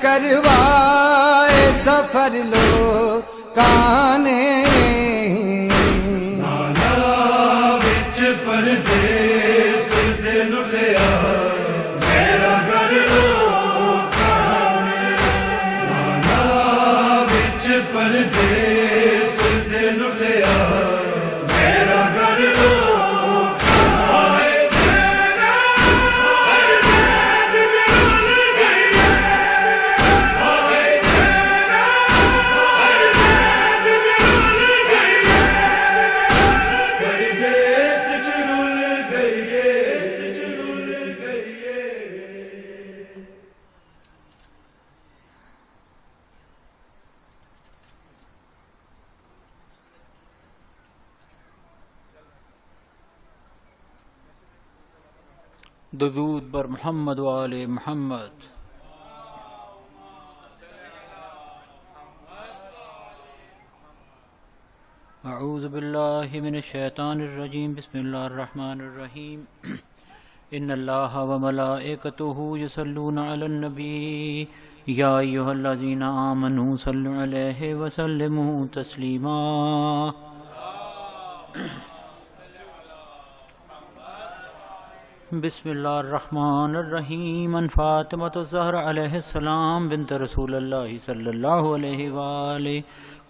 کروائے سفر لوکانے نانا وچ پردیس دے لٹیا میرا گھر لوکانے نانا وچ پردیس دے لٹیا میرا گھر لوکانے درود بر محمد و آل محمد۔ اعوذ باللہ من الشیطان الرجیم، بسم اللہ الرحمن الرحیم۔ ان اللہ و ملائکتہ یصلون علی النبی یا ایھا الذین آمنوا صلوا علیہ وسلموا تسلیما۔ بسم اللہ الرحمن الرحیم۔ ان فاطمۃ الزہرا علیہ السلام بنت رسول اللہ صلی اللہ علیہ وآلہ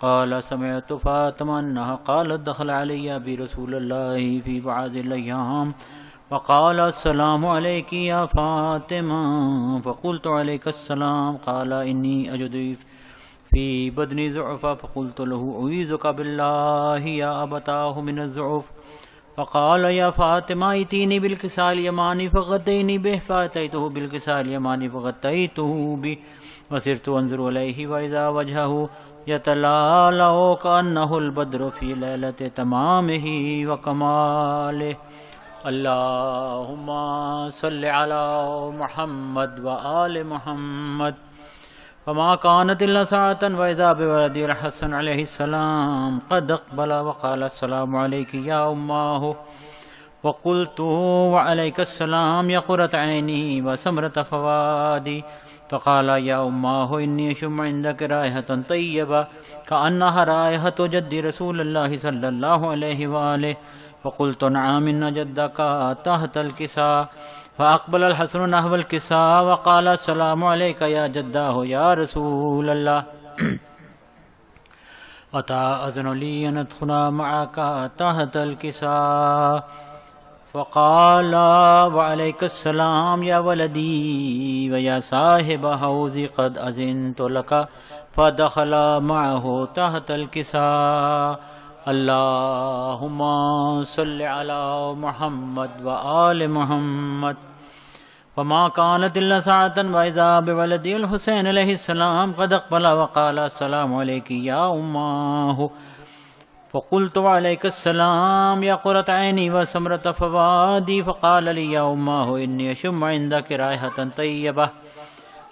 قال سمعت فاطمہ انہا قالت دخل علی برسول اللہ فی بعض الایام وقال السلام علیک یا فاطمہ فقلت علیک السلام قال انی اجد فی بدنی ضعفا فقلت له اعوذک باللہ یا ابتاہ من الضعف فقال یا فاطمہ ائتینی بالکساء الیمانی فغطینی بہ فاتیتہ بالکساء الیمانی فغطیتہ بہ وصرت انظر الیہ واذا وجہہ یتلالأ کأنہ البدر فی لیلۃ تمامہ وکمالہ۔ اللہم صل علی محمد وآل محمد۔ فما كانت إلا ساعة وإذا بولد الحسن عليه السلام قد أقبل وقال السلام عليك يا أماه وقلت وعليك السلام يا قرة عيني وسمرة فؤادي فقال يا أماه إني أشم عندك رائحة طيبة كأنها رائحة جد رسول الله صلى الله عليه وآله فقلت نعم إن جدك تحت الكساء فأقبل الحسن نحو الكساء وقال السلام عليك يا جداه يا رسول الله أتأذن لي أن أدخل معك تحت الكساء فقال وعليك السلام يا ولدي ويا صاحب حوزي قد أذنت لك فدخل معه تحت الكساء۔ اللهم صل على محمد وآل محمد۔ وما كانت إلا ساعة وإذا بولد الحسين عليه السلام قد أقبل وقال السلام عليك يا أماه فقلت وعليك السلام يا قرة عيني وسمرة فؤادي فقال لي يا أماه إني أشم عندك رائحة طيبة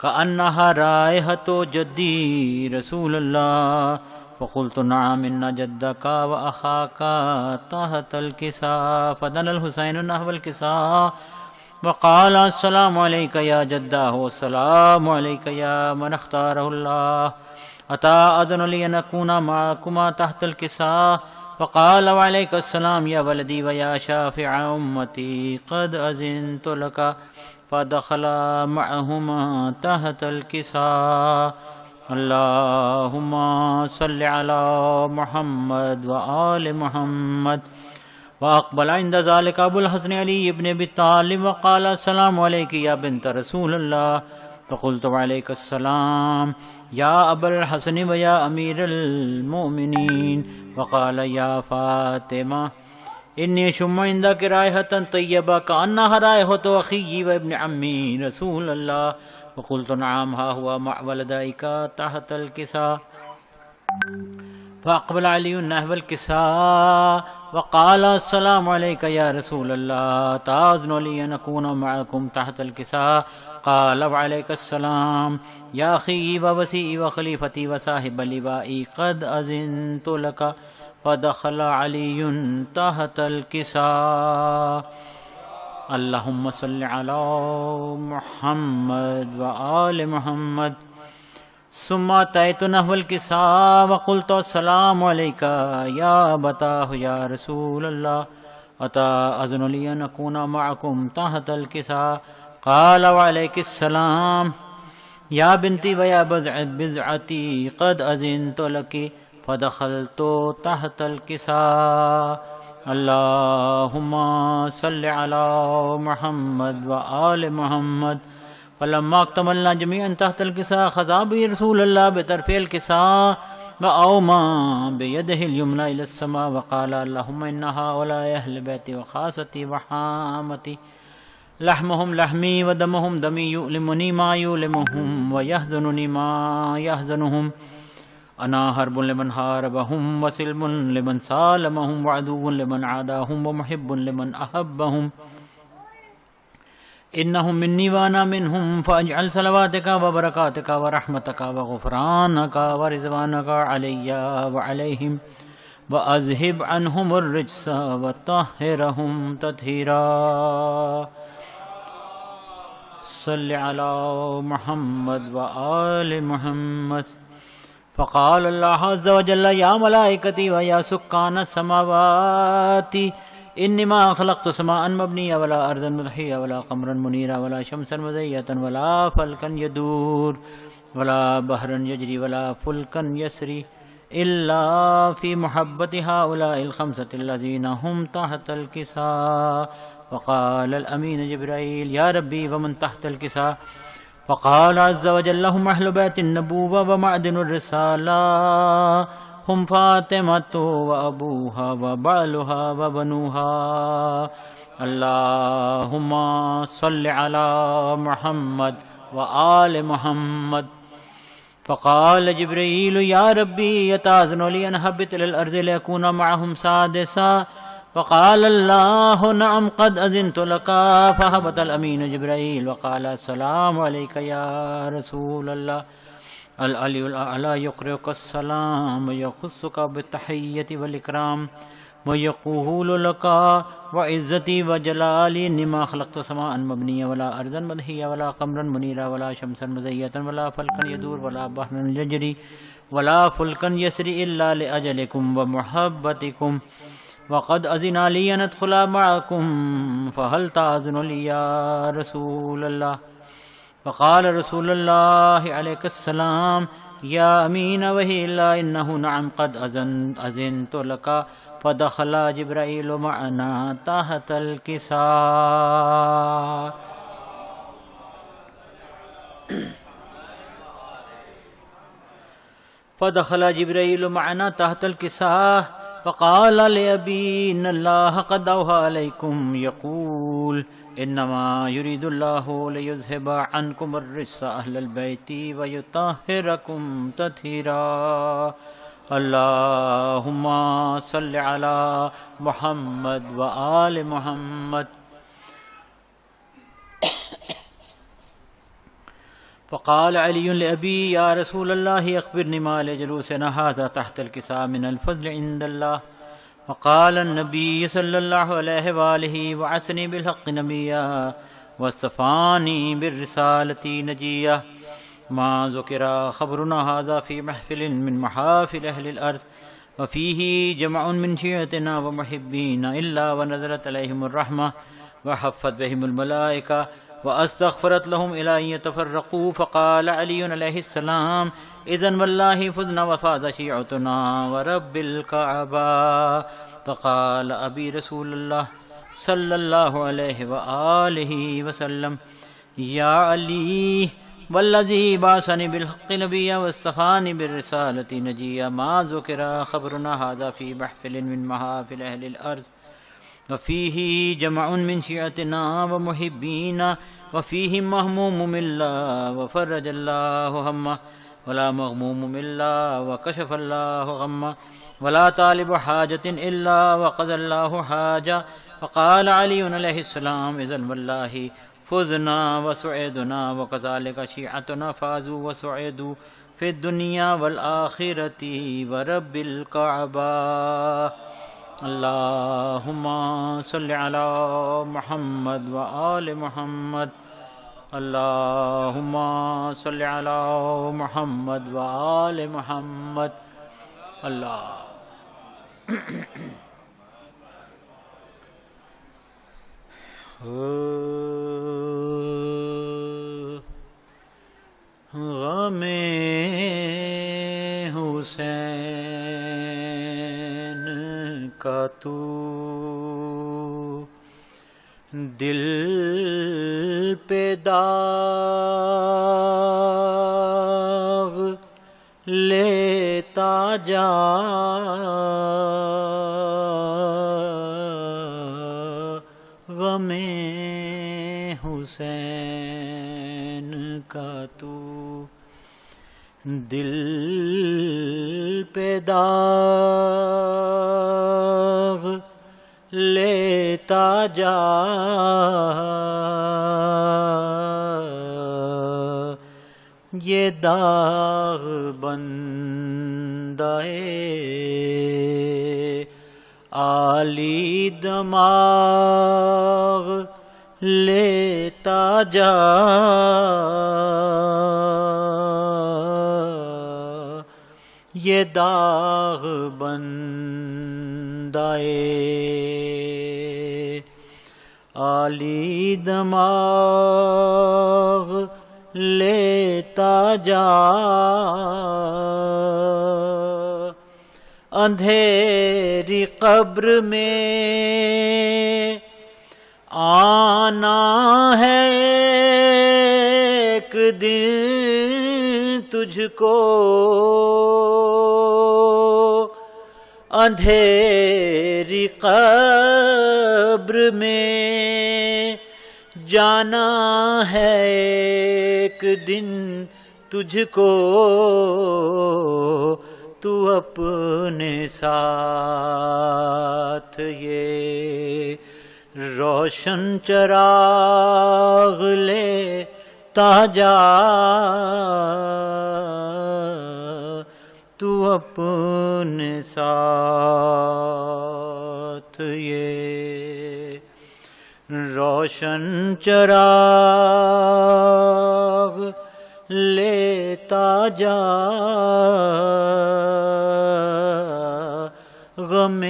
كأنها رائحة جدي رسول الله فقلت نعم إن جدك وأخاك تحت الكساء فدنا الحسين نحو الكساء وقال السلام عليك يا جداه والسلام عليك يا من اختاره الله أتأذن لي أن أكون معكما تحت الكساء فقال وعليك السلام يا ولدي ويا شافع أمتي قد أذنت لك فدخل معهما تحت الكساء۔ اللهم صل على محمد وآل محمد۔ وأقبل عند ذلك أبو الحسن علي بن أبي طالب وقال السلام عليك يا بنت رسول الله فقلت وعليك السلام يا أبا الحسن ويا أمير المؤمنين وقال يا فاطمة إني أشم عندك رائحة طيبة كأنها رائحة أخي وابن عمي رسول الله فقلت نعم ها هو مع ولديك تحت الكساء فأقبل علي نحو الكساء وقال السلام عليك يا رسول الله تأذن لي أن أكون معكم تحت الكساء قال وعليك السلام يا أخي ووسيئي وخليفتي وصاحب لوائي قد أذنت لك فدخل علي تحت الكساء۔ اللهم صل على محمد وآل محمد۔ ثم أتيت نحو الكساء وقلت السلام عليك يا أبتاه يا رسول الله أتأذن لي أن أكون معكم تحت الكساء؟ قال وعليك السلام يا بنتي ويا بزعتي قد أذنت لك فدخلت تحت الكساء. اللهم صل على محمد وآل محمد. فلما اكتملنا جميعا تحت الكساء خذا بي رسول الله بطرف الكساء وأومى بيده اليمنى إلى السماء وقال اللهم إن هؤلاء أهل بيتي وخاصتي وحامتي لحمهم لحمي ودمهم دمي يؤلمني ما يؤلمهم ويحزنني ما يحزنهم. أنا حرب لمن حاربهم وسلم لمن سالمهم وعدو لمن عاداهم ومحب لمن أحبهم. إنهم مني وأنا منهم فاجعل صلواتك وبركاتك ورحمتك وغفرانك ورضوانك علي وعليهم وأذهب عنهم الرجس وطهرهم تطهيرا. صل على محمد وآل محمد. فقال الله عز وجل يا ملائكتي ويا سكان السماوات إنما خلقت سماء مبنية ولا أرضا مضحية ولا قمرا منيرا ولا شمسا مزية ولا فلكا يدور ولا بحرا يجري ولا فلكا يسري إلا في محبة هؤلاء الخمسة الذين هم تحت الكساء. فقال الأمين جبرائيل يا ربي ومن تحت الكساء؟ فقال عز وجل هم أهل بيت النبوة ومعدن الرسالة هم فاطمة وأبوها وبعلها وبنوها. اللهم صل على محمد وآل محمد. فقال جبريل يا ربي يتأذن لي أن أهبط إلى الأرض ليكون معهم سادسا؟ فقال الله نعم قد أذنت لك. فهبط الأمين جبرائيل وقال السلام عليك يا رسول الله. العلي الأعلى يقرئك السلام ويخصك بالتحية والإكرام ويقول لك وعزتي وجلالي إنما خلقت سماء مبنية ولا أرضا مدحية ولا قمرا منيرا ولا شمسا مزية ولا فلكا يدور ولا بحرا يجري ولا فلكا يسري إلا لأجلكم ومحبتكم وقد أذن لي أن أدخل معكم فهل تأذن لي يا رسول الله؟ فقال رسول الله عليك السلام يا أمين وهي الله إنه نعم قد أذنت لك. فدخل جبرائيل معنا تحت الكساء. فدخل جبرائيل معنا تحت الكساء فقال لأبي إن الله قد أوحى عليكم يقول إنما يريد الله ليذهب عنكم الرجس أهل البيت ويطهركم تطهيرا. اللهم صل على محمد وآل محمد. فقال علي لأبي يا رسول الله أخبرني ما لجلوسنا هذا تحت الكساء من الفضل عند الله. فقال النبي صلى الله عليه وآله وعسني بالحق نبيا واصطفاني بالرسالة نجيا. ما ذكر خبرنا هذا في محفل من محافل أهل الأرض وفيه جمع من شيعتنا ومحبينا إلا ونزلت عليهم الرحمة وحفت بهم الملائكة واستغفرت لهم إلى أن يتفرقوا. فقال علي عليه السلام إذن والله فزنا وفاز شيعتنا ورب الكعبة. فقال أبي رسول الله صلى الله عليه وآله وسلم يا علي والذي بعثني بالحق نبيا واصطفاني بالرسالة نجيا ما ذكر خبرنا هذا في محفل من محافل أهل الأرض وفيه جمع من شيعتنا ومحبينا وفيه مهموم الله وفرج الله همه ولا مغموم الله وكشف الله غمه ولا طالب حاجة إلا وقضى الله حاجة. فقال علي عليه السلام إذن والله فزنا وسعدنا وكذلك شيعتنا فازوا وسعدوا في الدنيا والآخرة ورب الكعبة. اللهم صل على محمد وآل محمد. اللہم صلی علی محمد وآل محمد اللہ غم حسین کا تو دل پہ داغ لیتا جا غم حسین کا تو دل پہ داغ لیتا جا یہ داغ بندہ عالی دماغ لیتا جا یہ داغ بندہ عالی دماغ لیتا جا اندھیری قبر میں آنا ہے ایک دن تجھ کو اندھیری قبر میں جانا ہے ایک دن تجھ کو تو اپنے ساتھ یہ روشن چراغ لیتا جا تو اپنے ساتھ یہ روشن چراغ لیتا جا غم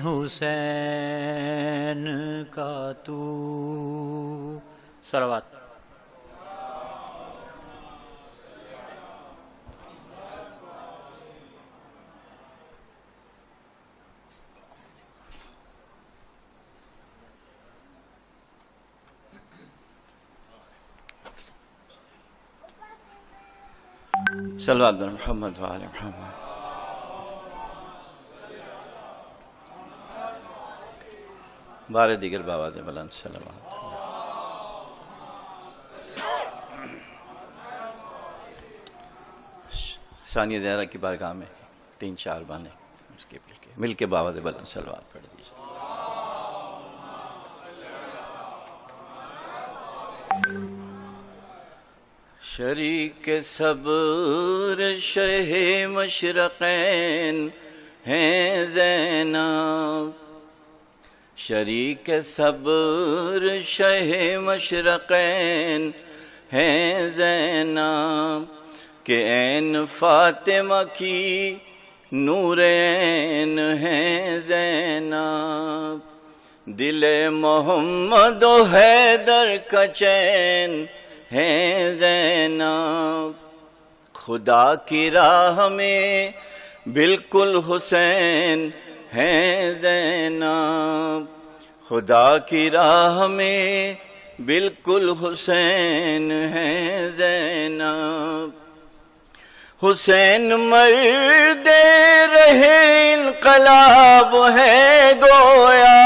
حسین کا تو صلوات صلوات بر محمد و آل محمد بار دیگر بآواز بلند صلوات ثانیہ زہرا کی بارگاہ میں 3-4 بانے اس کے مل کے بآواز بلند صلوات پڑھ دیجیے. شریک صبر شہ مشرقین ہیں زینب شریک صبر شہ مشرقین ہیں زینب کہ عین فاطمہ کی نور عین ہیں زینب دل محمد و حیدر کا چین ہیں زینب خدا کی راہ میں بالکل حسین ہیں زینب خدا کی راہ میں بالکل حسین ہیں زینب حسین مرد رہے انقلاب ہے گویا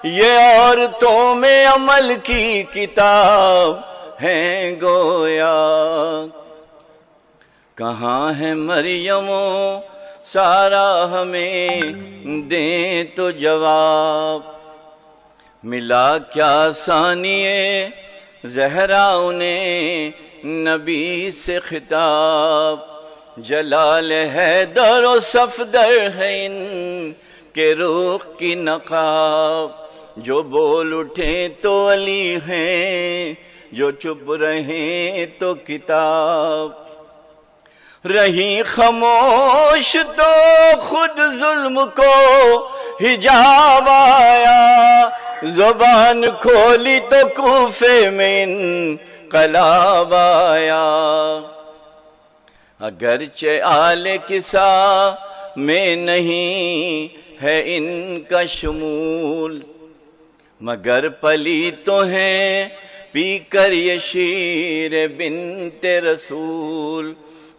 یہ عورتوں میں عمل کی کتاب ہے گویا کہاں ہے مریم و سارا ہمیں دیں تو جواب ملا کیا ثانیے زہرا انہیں نبی سے خطاب جلال حیدر و صفدر ہے ان کے رخ کی نقاب جو بول اٹھیں تو علی ہیں، جو چپ رہیں تو کتاب، رہی خاموش تو خود ظلم کو حجاب آیا، زبان کھولی تو کوفے میں انقلاب آیا۔ اگرچہ آل کسا میں نہیں ہے ان کا شمول، مگر پلی تو ہیں پی کر یہ شیر بنت رسول،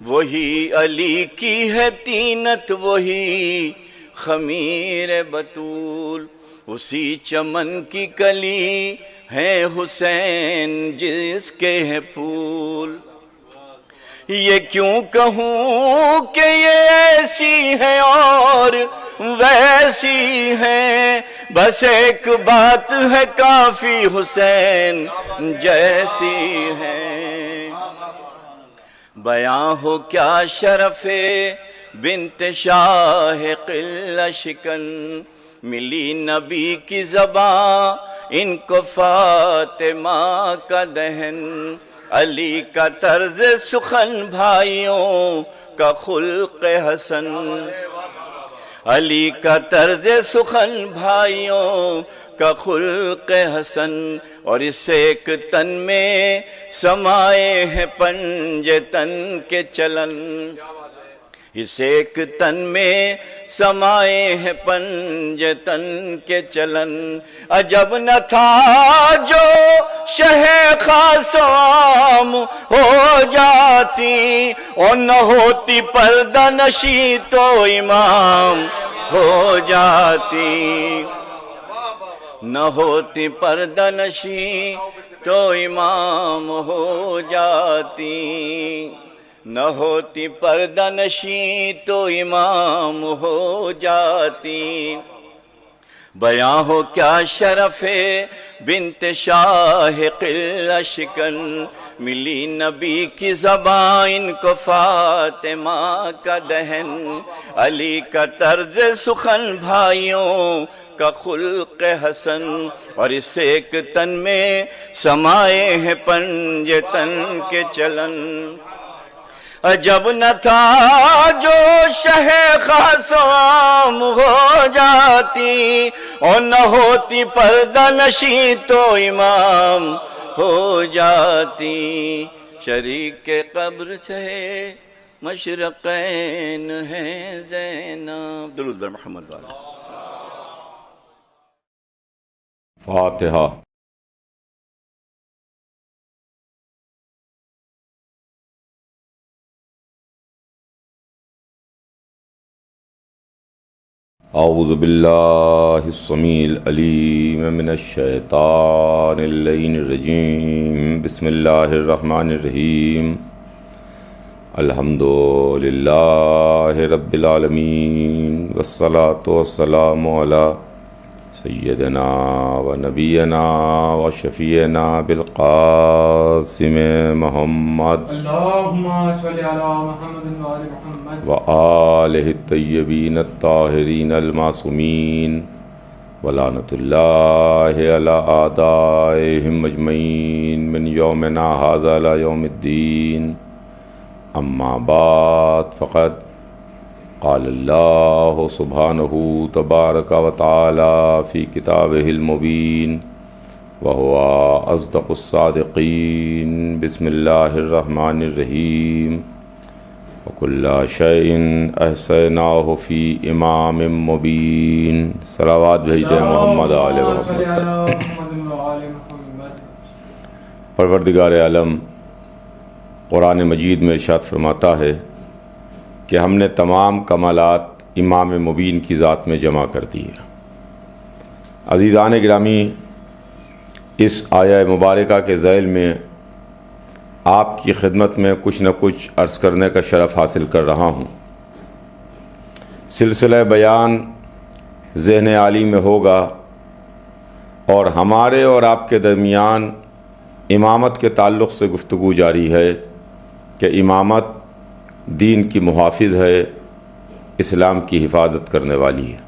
وہی علی کی ہے طینت وہی خمیر بطول، اسی چمن کی کلی ہے حسین جس کے ہے پھول۔ یہ کیوں کہوں کہ یہ ایسی ہے اور ویسی ہے، بس ایک بات ہے کافی حسین جیسی ہے۔ بیاں ہو کیا شرف بنت شاہ قلہ شکن، ملی نبی کی زبان ان کو فاطمہ کا دہن، علی کا طرز سخن بھائیوں کا خلق حسن، علی کا طرز سخن بھائیوں کا خلق حسن، اور اس ایک تن میں سمائے ہیں پنج تن کے چلن، اس ایک تن میں سمائے ہیں پنج تن کے چلن۔ عجب نہ تھا جو شہ خاص و عام ہو جاتی، اور نہ ہوتی پردہ نشی تو امام ہو جاتی، نہ ہوتی پردہ نشی تو امام ہو جاتی، نہ ہوتی پردہ نشی تو امام ہو جاتی۔ بیاں ہو کیا شرف بنت شاہ قلہ شکن، ملی نبی کی زبان کو فاطمہ کا دہن، علی کا طرز سخن بھائیوں کا خلق حسن، اور اس ایک تن میں سمائے ہیں پنج تن کے چلن۔ عجب نہ تھا جو شہ خاص و عام ہو جاتی، اور نہ ہوتی پردہ نشی تو امام ہو جاتی، شریک قبر سے مشرقین ہیں زینب۔ درود بر محمد والا۔ فاتحہ۔ اعوذ باللہ السمیع العلیم من الشیطان اللعین الرجیم، بسم اللہ الرحمن الرحیم، الحمد للہ رب العالمین، والصلاة والسلام علی سیدنا و نبینا و شفیعنا بالقاسم محمد اللہم صلی علی محمد و آل محمد و آلہ الطیبین الطاہرین المعصومین، ولعنت اللہ علی اعدائہم اجمعین من یومنا ھذا الی یوم الدین۔ اما بعد، فقد قال اللہ سبحانہ تبارک و تعالی فی کتابہ المبین وہو اصدق الصادقین۔ بسم اللہ الرحمن الرحیم، وکل شیء احصیناہ فی امام مبین۔ صلوات بھیجتے ہیں محمد آل محمد۔ پروردگار عالم قرآن مجید میں ارشاد فرماتا ہے کہ ہم نے تمام کمالات امام مبین کی ذات میں جمع کر دی ہے۔ عزیزان گرامی، اس آیہ مبارکہ کے ذیل میں آپ کی خدمت میں کچھ نہ کچھ عرض کرنے کا شرف حاصل کر رہا ہوں۔ سلسلہ بیان ذہن عالی میں ہوگا، اور ہمارے اور آپ کے درمیان امامت کے تعلق سے گفتگو جاری ہے کہ امامت دین کی محافظ ہے، اسلام کی حفاظت کرنے والی ہے۔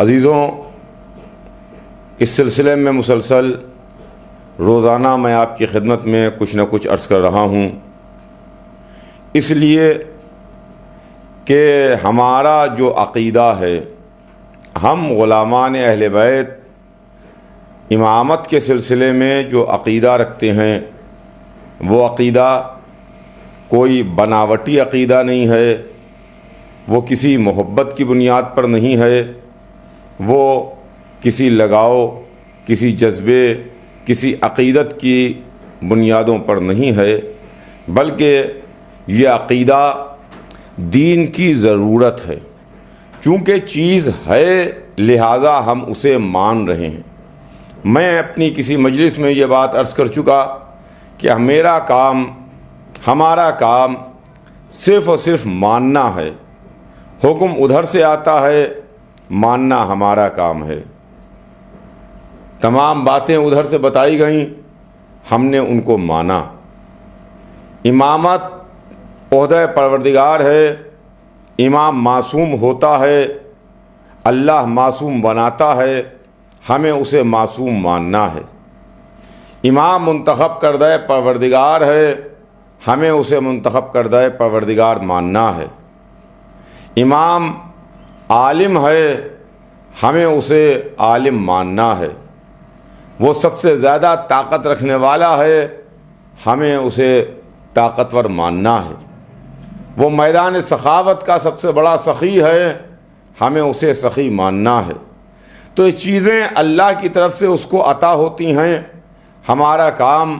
عزیزوں، اس سلسلے میں مسلسل روزانہ میں آپ کی خدمت میں کچھ نہ کچھ عرض کر رہا ہوں، اس لیے کہ ہمارا جو عقیدہ ہے، ہم غلامان اہل بیت امامت کے سلسلے میں جو عقیدہ رکھتے ہیں، وہ عقیدہ کوئی بناوٹی عقیدہ نہیں ہے، وہ کسی محبت کی بنیاد پر نہیں ہے، وہ کسی لگاؤ، کسی جذبے، کسی عقیدت کی بنیادوں پر نہیں ہے، بلکہ یہ عقیدہ دین کی ضرورت ہے۔ چونکہ چیز ہے لہٰذا ہم اسے مان رہے ہیں۔ میں اپنی کسی مجلس میں یہ بات عرض کر چکا کہ ہمارا کام صرف اور صرف ماننا ہے، حکم ادھر سے آتا ہے، ماننا ہمارا کام ہے۔ تمام باتیں ادھر سے بتائی گئیں، ہم نے ان کو مانا۔ امامت عہدہ پروردگار ہے، امام معصوم ہوتا ہے، اللہ معصوم بناتا ہے، ہمیں اسے معصوم ماننا ہے۔ امام منتخب کردہ پروردگار ہے، ہمیں اسے منتخب کردہ پروردگار ماننا ہے۔ امام عالم ہے، ہمیں اسے عالم ماننا ہے۔ وہ سب سے زیادہ طاقت رکھنے والا ہے، ہمیں اسے طاقتور ماننا ہے۔ وہ میدان سخاوت کا سب سے بڑا سخی ہے، ہمیں اسے سخی ماننا ہے۔ تو یہ چیزیں اللہ کی طرف سے اس کو عطا ہوتی ہیں، ہمارا کام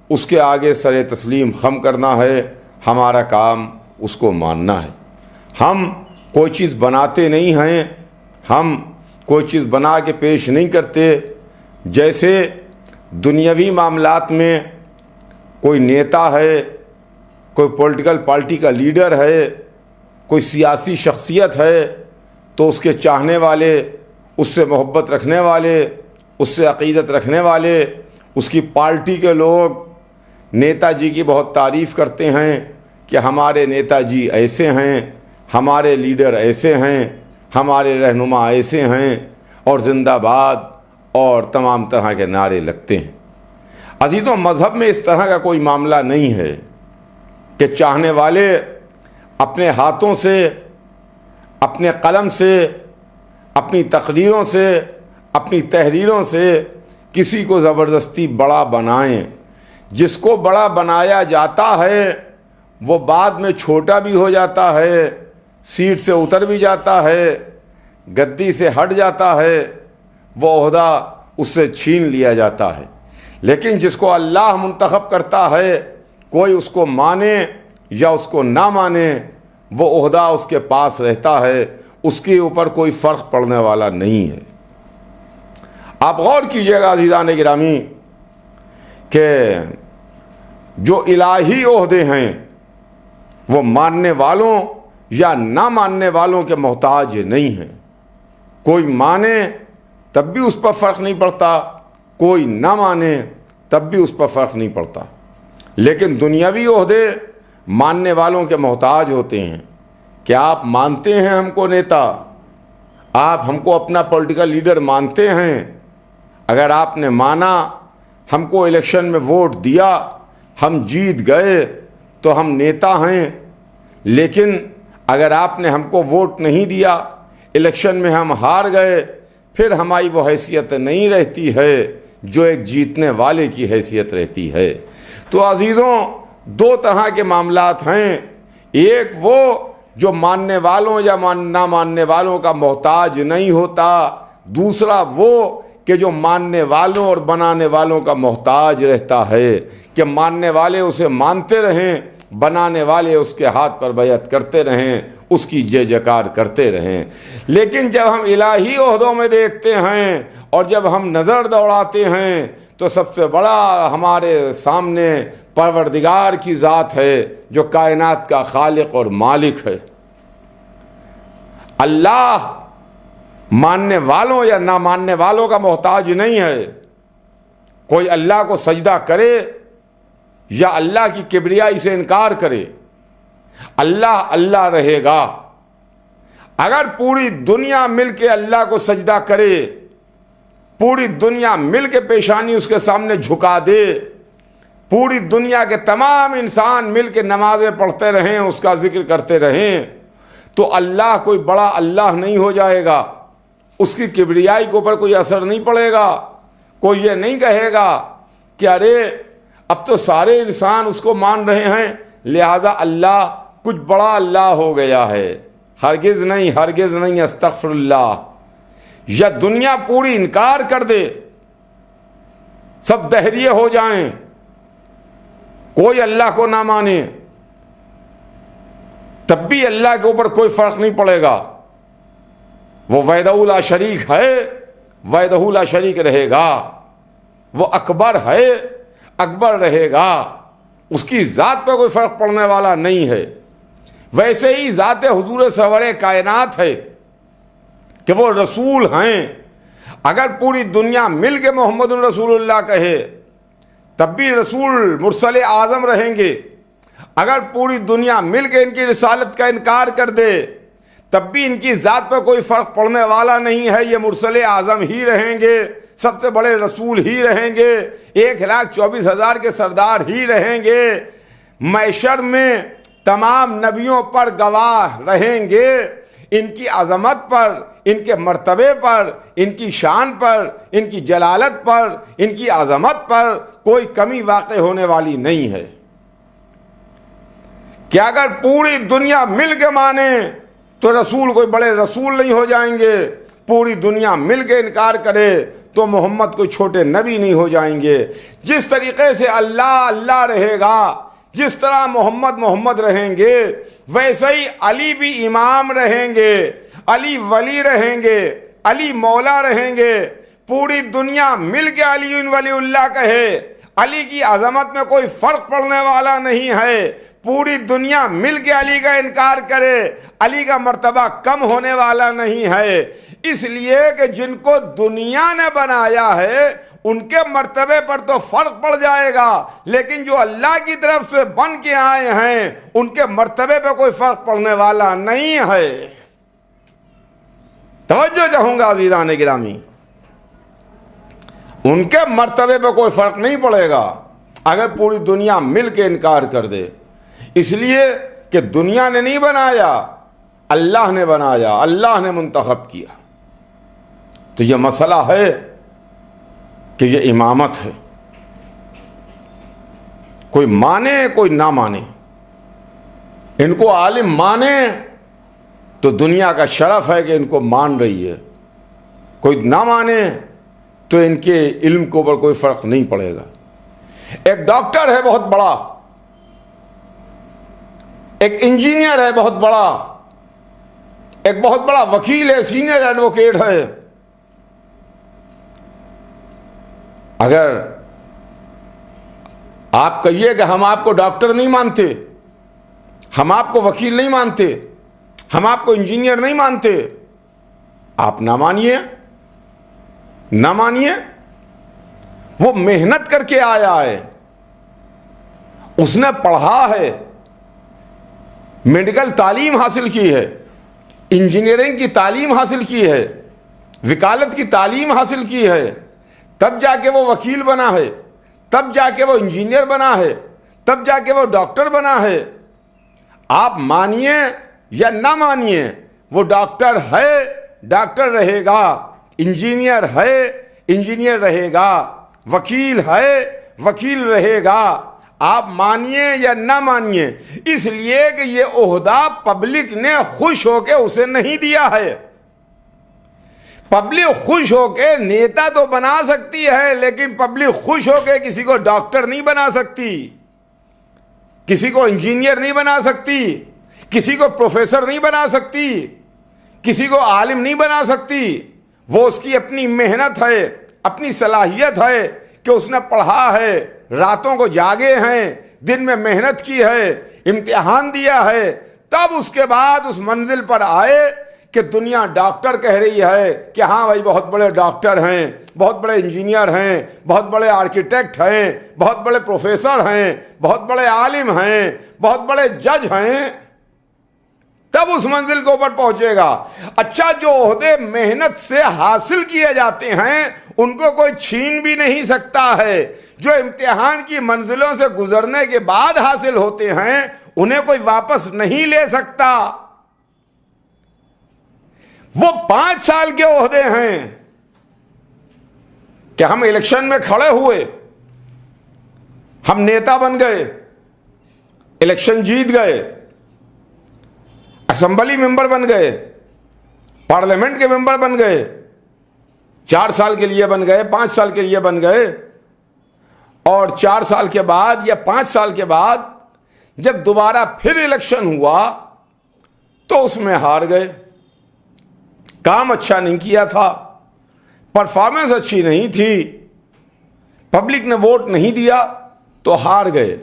اس کے آگے سر تسلیم خم کرنا ہے، ہمارا کام اس کو ماننا ہے۔ ہم کوئی چیز بناتے نہیں ہیں، ہم کوئی چیز بنا کے پیش نہیں کرتے۔ جیسے دنیاوی معاملات میں کوئی نیتا ہے، کوئی پولیٹیکل پارٹی کا لیڈر ہے، کوئی سیاسی شخصیت ہے، تو اس کے چاہنے والے، اس سے محبت رکھنے والے، اس سے عقیدت رکھنے والے، اس کی پارٹی کے لوگ نیتا جی کی بہت تعریف کرتے ہیں کہ ہمارے نیتا جی ایسے ہیں، ہمارے لیڈر ایسے ہیں، ہمارے رہنما ایسے ہیں، اور زندہ باد اور تمام طرح کے نعرے لگتے ہیں۔ عزیزوں، مذہب میں اس طرح کا کوئی معاملہ نہیں ہے کہ چاہنے والے اپنے ہاتھوں سے، اپنے قلم سے، اپنی تقریروں سے، اپنی تحریروں سے کسی کو زبردستی بڑا بنائیں۔ جس کو بڑا بنایا جاتا ہے وہ بعد میں چھوٹا بھی ہو جاتا ہے، سیٹ سے اتر بھی جاتا ہے، گدی سے ہٹ جاتا ہے، وہ عہدہ اس سے چھین لیا جاتا ہے۔ لیکن جس کو اللہ منتخب کرتا ہے، کوئی اس کو مانے یا اس کو نہ مانے، وہ عہدہ اس کے پاس رہتا ہے، اس کے اوپر کوئی فرق پڑنے والا نہیں ہے۔ آپ غور کیجئے گا عزیزان گرامی کہ جو الہی عہدے ہیں وہ ماننے والوں یا نہ ماننے والوں کے محتاج نہیں ہیں۔ کوئی مانے تب بھی اس پر فرق نہیں پڑتا، کوئی نہ مانے تب بھی اس پر فرق نہیں پڑتا۔ لیکن دنیاوی عہدے ماننے والوں کے محتاج ہوتے ہیں۔ کیا آپ مانتے ہیں ہم کو نیتا؟ آپ ہم کو اپنا پولیٹیکل لیڈر مانتے ہیں؟ اگر آپ نے مانا، ہم کو الیکشن میں ووٹ دیا، ہم جیت گئے تو ہم نیتا ہیں۔ لیکن اگر آپ نے ہم کو ووٹ نہیں دیا، الیکشن میں ہم ہار گئے، پھر ہماری وہ حیثیت نہیں رہتی ہے جو ایک جیتنے والے کی حیثیت رہتی ہے۔ تو عزیزوں، دو طرح کے معاملات ہیں، ایک وہ جو ماننے والوں یا نہ ماننے والوں کا محتاج نہیں ہوتا، دوسرا وہ کہ جو ماننے والوں اور بنانے والوں کا محتاج رہتا ہے، کہ ماننے والے اسے مانتے رہیں، بنانے والے اس کے ہاتھ پر بیعت کرتے رہیں، اس کی جے جکار کرتے رہیں۔ لیکن جب ہم الہی عہدوں میں دیکھتے ہیں اور جب ہم نظر دوڑاتے ہیں تو سب سے بڑا ہمارے سامنے پروردگار کی ذات ہے جو کائنات کا خالق اور مالک ہے۔ اللہ ماننے والوں یا نہ ماننے والوں کا محتاج نہیں ہے۔ کوئی اللہ کو سجدہ کرے یا اللہ کی کبریائی سے انکار کرے، اللہ اللہ رہے گا۔ اگر پوری دنیا مل کے اللہ کو سجدہ کرے، پوری دنیا مل کے پیشانی اس کے سامنے جھکا دے، پوری دنیا کے تمام انسان مل کے نمازیں پڑھتے رہیں، اس کا ذکر کرتے رہیں، تو اللہ کوئی بڑا اللہ نہیں ہو جائے گا، اس کی کبریائی کے اوپر کوئی اثر نہیں پڑے گا. کوئی یہ نہیں کہے گا کہ ارے اب تو سارے انسان اس کو مان رہے ہیں لہذا اللہ کچھ بڑا اللہ ہو گیا ہے. ہرگز نہیں، ہرگز نہیں، استغفر اللہ. یا دنیا پوری انکار کر دے، سب دہریے ہو جائیں، کوئی اللہ کو نہ مانے، تب بھی اللہ کے اوپر کوئی فرق نہیں پڑے گا. وہ وحدہ لا شریک ہے، وحدہ لا شریک رہے گا. وہ اکبر ہے، اکبر رہے گا. اس کی ذات پہ کوئی فرق پڑنے والا نہیں ہے. ویسے ہی ذات حضور سرور کائنات ہے کہ وہ رسول ہیں. اگر پوری دنیا مل کے محمد رسول اللہ کہے تب بھی رسول مرسل اعظم رہیں گے. اگر پوری دنیا مل کے ان کی رسالت کا انکار کر دے تب بھی ان کی ذات پہ کوئی فرق پڑنے والا نہیں ہے. یہ مرسل اعظم ہی رہیں گے، سب سے بڑے رسول ہی رہیں گے، 1,24,000 کے سردار ہی رہیں گے. محشر میں تمام نبیوں پر گواہ رہیں گے. ان کی عظمت پر، ان کے مرتبے پر، ان کی شان پر، ان کی جلالت پر، ان کی عظمت پر کوئی کمی واقع ہونے والی نہیں ہے. کہ اگر پوری دنیا مل کے مانے تو رسول کوئی بڑے رسول نہیں ہو جائیں گے، پوری دنیا مل کے انکار کرے تو محمد کوئی چھوٹے نبی نہیں ہو جائیں گے. جس طریقے سے اللہ اللہ رہے گا، جس طرح محمد محمد رہیں گے، ویسے ہی علی بھی امام رہیں گے، علی ولی رہیں گے، علی مولا رہیں گے. پوری دنیا مل کے علی ولی اللہ کہے، علی کی عظمت میں کوئی فرق پڑنے والا نہیں ہے. پوری دنیا مل کے علی کا انکار کرے، علی کا مرتبہ کم ہونے والا نہیں ہے. اس لیے کہ جن کو دنیا نے بنایا ہے ان کے مرتبے پر تو فرق پڑ جائے گا، لیکن جو اللہ کی طرف سے بن کے آئے ہیں ان کے مرتبے پہ کوئی فرق پڑنے والا نہیں ہے. توجہ چاہوں گا عزیزان گرامی، ان کے مرتبے پہ کوئی فرق نہیں پڑے گا اگر پوری دنیا مل کے انکار کر دے. اس لیے کہ دنیا نے نہیں بنایا، اللہ نے بنایا، اللہ نے منتخب کیا. تو یہ مسئلہ ہے کہ یہ امامت ہے، کوئی مانے کوئی نہ مانے. ان کو عالم مانے تو دنیا کا شرف ہے کہ ان کو مان رہی ہے، کوئی نہ مانے تو ان کے علم کے اوپر کوئی فرق نہیں پڑے گا. ایک ڈاکٹر ہے بہت بڑا، ایک انجینئر ہے بہت بڑا، ایک بہت بڑا وکیل ہے، سینئر ایڈوکیٹ ہے. اگر آپ کہیے کہ ہم آپ کو ڈاکٹر نہیں مانتے، ہم آپ کو وکیل نہیں مانتے، ہم آپ کو انجینئر نہیں مانتے، آپ نہ مانیے، نہ مانیے. وہ محنت کر کے آیا ہے، اس نے پڑھا ہے، میڈیکل تعلیم حاصل کی ہے، انجینئرنگ کی تعلیم حاصل کی ہے، وکالت کی تعلیم حاصل کی ہے، تب جا کے وہ وکیل بنا ہے، تب جا کے وہ انجینئر بنا ہے، تب جا کے وہ ڈاکٹر بنا ہے. آپ مانیے یا نہ مانیے، وہ ڈاکٹر ہے، ڈاکٹر رہے گا، انجینئر ہے، انجینئر رہے گا، وکیل ہے، وکیل رہے گا. آپ مانیے یا نہ مانیے، اس لیے کہ یہ عہدہ پبلک نے خوش ہو کے اسے نہیں دیا ہے. پبلک خوش ہو کے نیتا تو بنا سکتی ہے، لیکن پبلک خوش ہو کے کسی کو ڈاکٹر نہیں بنا سکتی، کسی کو انجینئر نہیں بنا سکتی، کسی کو پروفیسر نہیں بنا سکتی، کسی کو عالم نہیں بنا سکتی. وہ اس کی اپنی محنت ہے، اپنی صلاحیت ہے کہ اس نے پڑھا ہے، راتوں کو جاگے ہیں، دن میں محنت کی ہے، امتحان دیا ہے، تب اس کے بعد اس منزل پر آئے کہ دنیا ڈاکٹر کہہ رہی ہے کہ ہاں بھائی بہت بڑے ڈاکٹر ہیں، بہت بڑے انجینئر ہیں، بہت بڑے آرکیٹیکٹ ہیں، بہت بڑے پروفیسر ہیں، بہت بڑے عالم ہیں، بہت بڑے جج ہیں. تب اس منزل کے اوپر پہنچے گا۔ اچھا، جو عہدے محنت سے حاصل کیے جاتے ہیں ان کو کوئی چھین بھی نہیں سکتا ہے، جو امتحان کی منزلوں سے گزرنے کے بعد حاصل ہوتے ہیں انہیں کوئی واپس نہیں لے سکتا۔ وہ 5 سال کے عہدے ہیں کہ ہم الیکشن میں کھڑے ہوئے، ہم نیتا بن گئے، الیکشن جیت گئے، اسمبلی ممبر بن گئے، پارلیمنٹ کے ممبر بن گئے، 4 سال کے لیے بن گئے، 5 سال کے لیے بن گئے، اور 4 سال کے بعد یا 5 سال کے بعد جب دوبارہ پھر الیکشن ہوا تو اس میں ہار گئے، کام اچھا نہیں کیا تھا، پرفارمنس اچھی نہیں تھی، پبلک نے ووٹ نہیں دیا تو ہار گئے۔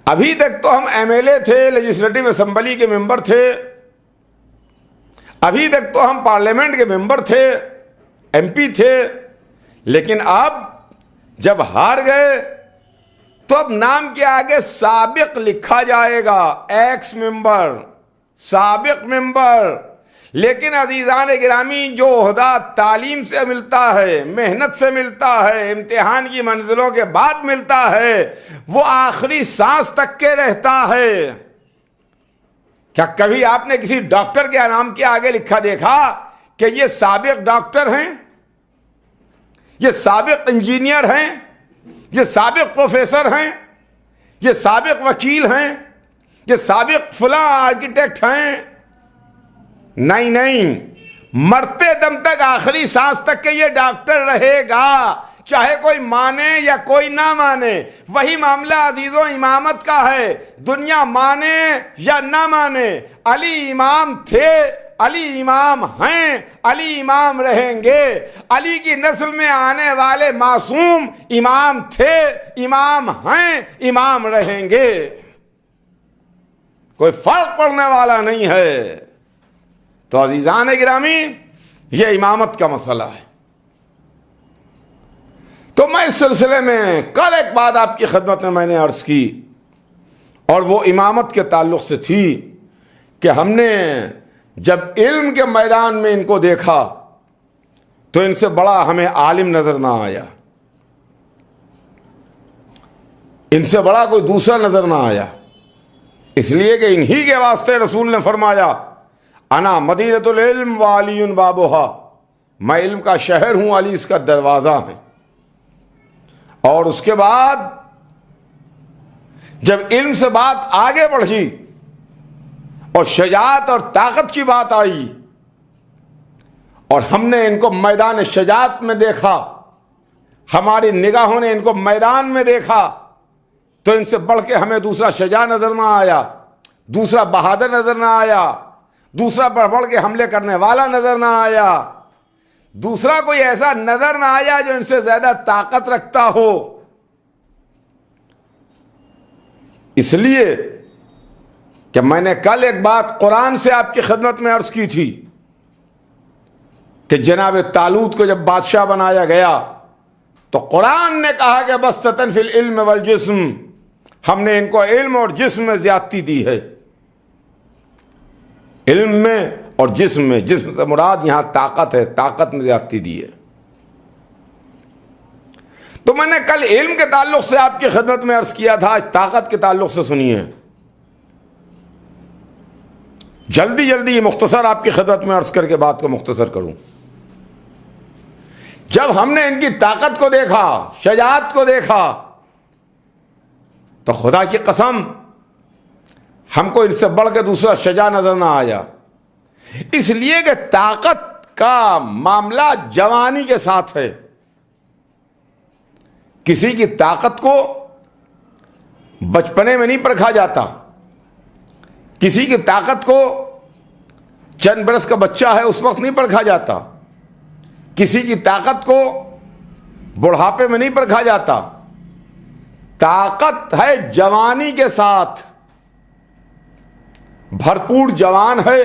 ابھی تک تو ہم ایم ایل اے تھے، لیجسلیٹو اسمبلی کے ممبر تھے، ابھی تک تو ہم پارلیمنٹ کے ممبر تھے، ایم پی تھے، لیکن اب جب ہار گئے تو اب نام کے آگے سابق لکھا جائے گا، ایکس ممبر، سابق ممبر۔ لیکن عزیزان گرامی، جو عہدہ تعلیم سے ملتا ہے، محنت سے ملتا ہے، امتحان کی منزلوں کے بعد ملتا ہے، وہ آخری سانس تک کے رہتا ہے۔ کیا کبھی آپ نے کسی ڈاکٹر کے نام کے آگے لکھا دیکھا کہ یہ سابق ڈاکٹر ہیں، یہ سابق انجینئر ہیں، یہ سابق پروفیسر ہیں، یہ سابق وکیل ہیں، یہ سابق فلاں آرکیٹیکٹ ہیں؟ نہیں نہیں، مرتے دم تک آخری سانس تک کہ یہ ڈاکٹر رہے گا، چاہے کوئی مانے یا کوئی نہ مانے۔ وہی معاملہ عزیزوں امامت کا ہے، دنیا مانے یا نہ مانے، علی امام تھے، علی امام ہیں، علی امام رہیں گے۔ علی کی نسل میں آنے والے معصوم امام تھے، امام ہیں، امام رہیں گے، کوئی فرق پڑنے والا نہیں ہے۔ تو عزیزان گرامی، یہ امامت کا مسئلہ ہے۔ تو میں اس سلسلے میں کل ایک بات آپ کی خدمت میں نے عرض کی، اور وہ امامت کے تعلق سے تھی کہ ہم نے جب علم کے میدان میں ان کو دیکھا تو ان سے بڑا ہمیں عالم نظر نہ آیا، ان سے بڑا کوئی دوسرا نظر نہ آیا، اس لیے کہ انہی کے واسطے رسول نے فرمایا انا مدینۃ العلم وعلی بابھا، میں علم کا شہر ہوں، علی اس کا دروازہ ہے۔ اور اس کے بعد جب علم سے بات آگے بڑھی اور شجاعت اور طاقت کی بات آئی اور ہم نے ان کو میدان شجاعت میں دیکھا، ہماری نگاہوں نے ان کو میدان میں دیکھا، تو ان سے بڑھ کے ہمیں دوسرا شجاع نظر نہ آیا، دوسرا بہادر نظر نہ آیا، دوسرا بڑھ کے حملے کرنے والا نظر نہ آیا، دوسرا کوئی ایسا نظر نہ آیا جو ان سے زیادہ طاقت رکھتا ہو۔ اس لیے کہ میں نے کل ایک بات قرآن سے آپ کی خدمت میں عرض کی تھی کہ جناب طالوت کو جب بادشاہ بنایا گیا تو قرآن نے کہا کہ بسطۃ فی العلم والجسم، ہم نے ان کو علم اور جسم میں زیادتی دی ہے، علم میں اور جسم میں، جسم سے مراد یہاں طاقت ہے، طاقت میں زیادتی دی ہے۔ تو میں نے کل علم کے تعلق سے آپ کی خدمت میں عرض کیا تھا، آج طاقت کے تعلق سے سنیے، جلدی جلدی مختصر آپ کی خدمت میں عرض کر کے بات کو مختصر کروں۔ جب ہم نے ان کی طاقت کو دیکھا، شجاعت کو دیکھا، تو خدا کی قسم ہم کو ان سے بڑھ کے دوسرا شجاع نظر نہ آیا، اس لیے کہ طاقت کا معاملہ جوانی کے ساتھ ہے۔ کسی کی طاقت کو بچپنے میں نہیں پرکھا جاتا، کسی کی طاقت کو چند برس کا بچہ ہے اس وقت نہیں پرکھا جاتا، کسی کی طاقت کو بڑھاپے میں نہیں پرکھا جاتا۔ طاقت ہے جوانی کے ساتھ، بھرپور جوان ہے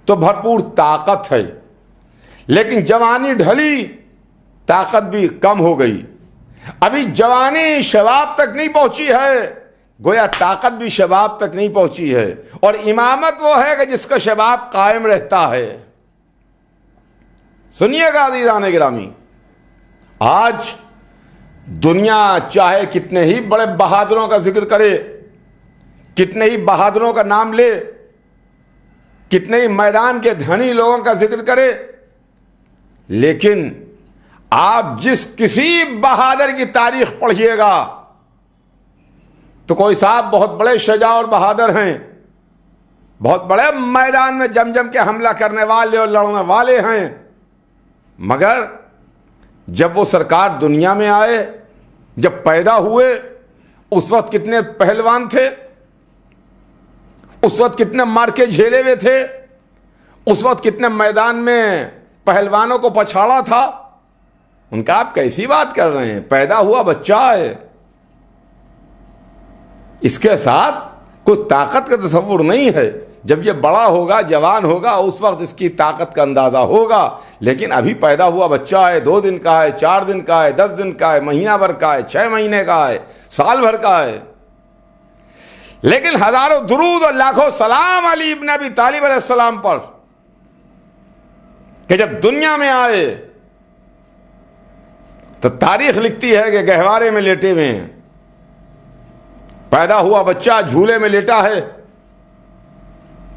تو بھرپور طاقت ہے، لیکن جوانی ڈھلی طاقت بھی کم ہو گئی، ابھی جوانی شباب تک نہیں پہنچی ہے، گویا طاقت بھی شباب تک نہیں پہنچی ہے، اور امامت وہ ہے کہ جس کا شباب قائم رہتا ہے۔ سنیے گا عزیزان گرامی، آج دنیا چاہے کتنے ہی بڑے بہادروں کا ذکر کرے، کتنے ہی بہادروں کا نام لے، کتنے ہی میدان کے دھنی لوگوں کا ذکر کرے، لیکن آپ جس کسی بہادر کی تاریخ پڑھیے گا تو کوئی صاحب بہت بڑے شجاع اور بہادر ہیں، بہت بڑے میدان میں جم جم کے حملہ کرنے والے اور لڑنے والے ہیں، مگر جب وہ سرکار دنیا میں آئے، جب پیدا ہوئے، اس وقت کتنے پہلوان تھے، اس وقت کتنے مارکے جھیلے ہوئے تھے، اس وقت کتنے میدان میں پہلوانوں کو پچھاڑا تھا۔ ان کا آپ کیسی بات کر رہے ہیں؟ پیدا ہوا بچہ ہے، اس کے ساتھ کوئی طاقت کا تصور نہیں ہے۔ جب یہ بڑا ہوگا، جوان ہوگا، اس وقت اس کی طاقت کا اندازہ ہوگا، لیکن ابھی پیدا ہوا بچہ ہے، 2 دن کا ہے، 4 دن کا ہے، 10 دن کا ہے، مہینہ بھر کا ہے، 6 مہینے کا ہے، سال بھر کا ہے، لیکن ہزاروں درود اور لاکھوں سلام علی ابن ابی طالب علیہ السلام پر کہ جب دنیا میں آئے تو تاریخ لکھتی ہے کہ گہوارے میں لیٹے ہوئے ہیں، پیدا ہوا بچہ جھولے میں لیٹا ہے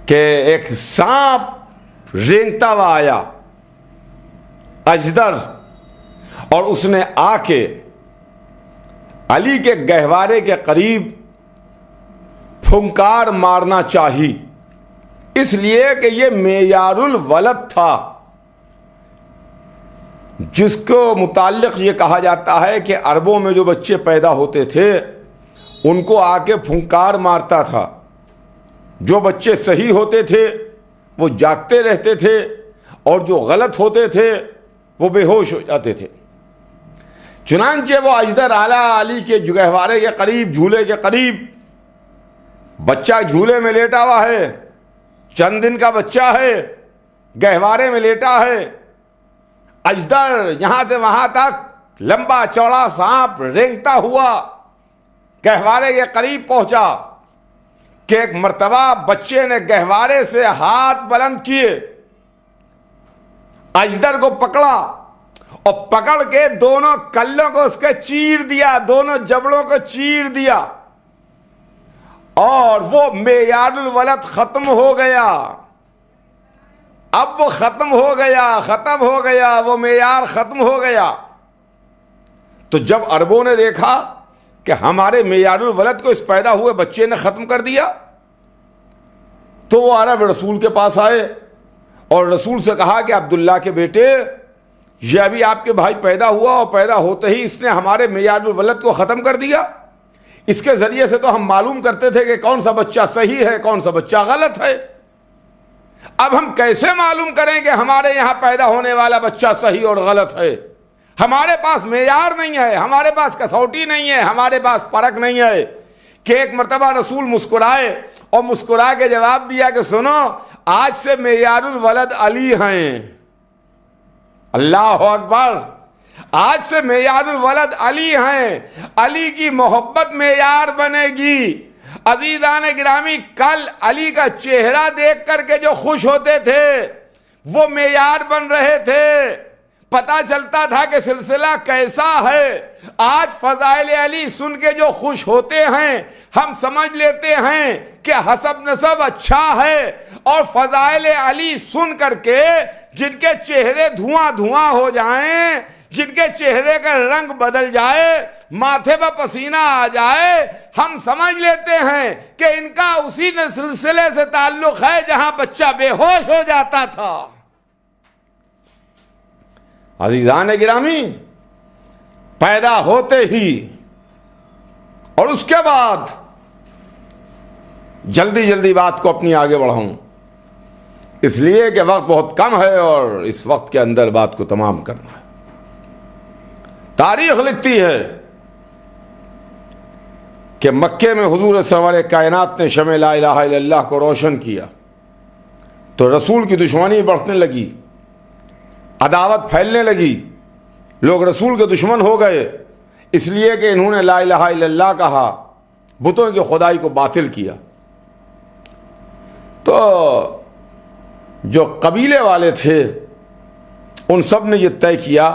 کہ ایک سانپ رینگتا ہوا آیا، اجدر، اور اس نے آ کے علی کے گہوارے کے قریب پھنکار مارنا چاہی، اس لیے کہ یہ معیار الولد تھا، جس کو متعلق یہ کہا جاتا ہے کہ عربوں میں جو بچے پیدا ہوتے تھے ان کو آ کے پھنکار مارتا تھا۔ جو بچے صحیح ہوتے تھے وہ جاگتے رہتے تھے، اور جو غلط ہوتے تھے وہ بے ہوش ہو جاتے تھے۔ چنانچہ وہ اجدر اعلیٰ علی کے گہوارے کے قریب، جھولے کے قریب، بچہ جھولے میں لیٹا ہوا ہے، چند دن کا بچہ ہے، گہوارے میں لیٹا ہے، اجدر یہاں سے وہاں تک لمبا چوڑا سانپ رینگتا ہوا گہوارے کے قریب پہنچا کہ ایک مرتبہ بچے نے گہوارے سے ہاتھ بلند کیے، اجدر کو پکڑا اور پکڑ کے دونوں کلوں کو اس کے چیر دیا، دونوں جبڑوں کو چیر دیا، اور وہ معیار الولد ختم ہو گیا۔ اب وہ ختم ہو گیا، وہ معیار ختم ہو گیا۔ تو جب عربوں نے دیکھا کہ ہمارے معیار الولد کو اس پیدا ہوئے بچے نے ختم کر دیا، تو وہ عرب رسول کے پاس آئے اور رسول سے کہا کہ عبداللہ کے بیٹے، یہ ابھی آپ کے بھائی پیدا ہوا اور پیدا ہوتے ہی اس نے ہمارے معیار الولد کو ختم کر دیا۔ اس کے ذریعے سے تو ہم معلوم کرتے تھے کہ کون سا بچہ صحیح ہے، کون سا بچہ غلط ہے۔ اب ہم کیسے معلوم کریں کہ ہمارے یہاں پیدا ہونے والا بچہ صحیح اور غلط ہے؟ ہمارے پاس معیار نہیں ہے، ہمارے پاس کسوٹی نہیں ہے، ہمارے پاس پرکھ نہیں ہے۔ کہ ایک مرتبہ رسول مسکرائے اور مسکرا کے جواب دیا کہ سنو، آج سے معیار الولد علی ہیں۔ اللہ اکبر! آج سے معیار الولد علی ہیں، علی کی محبت معیار بنے گی۔ عزیزان گرامی، کل علی کا چہرہ دیکھ کر کے جو خوش ہوتے تھے وہ معیار بن رہے تھے، پتا چلتا تھا کہ سلسلہ کیسا ہے۔ آج فضائل علی سن کے جو خوش ہوتے ہیں، ہم سمجھ لیتے ہیں کہ حسب نسب اچھا ہے، اور فضائل علی سن کر کے جن کے چہرے دھواں دھواں ہو جائیں، جن کے چہرے کا رنگ بدل جائے، ماتھے پر پسینہ آ جائے، ہم سمجھ لیتے ہیں کہ ان کا اسی سلسلے سے تعلق ہے جہاں بچہ بے ہوش ہو جاتا تھا۔ عزیزان گرامی، پیدا ہوتے ہی اور اس کے بعد جلدی بات کو اپنی آگے بڑھاؤں، اس لیے کہ وقت بہت کم ہے اور اس وقت کے اندر بات کو تمام کرنا ہے۔ تاریخ لکھتی ہے کہ مکے میں حضور سرور کائنات نے شمع لا الہ الا اللہ کو روشن کیا تو رسول کی دشمنی بڑھنے لگی، عداوت پھیلنے لگی، لوگ رسول کے دشمن ہو گئے، اس لیے کہ انہوں نے لا الہ الا اللہ کہا بتوں کی خدائی کو باطل کیا. تو جو قبیلے والے تھے ان سب نے یہ طے کیا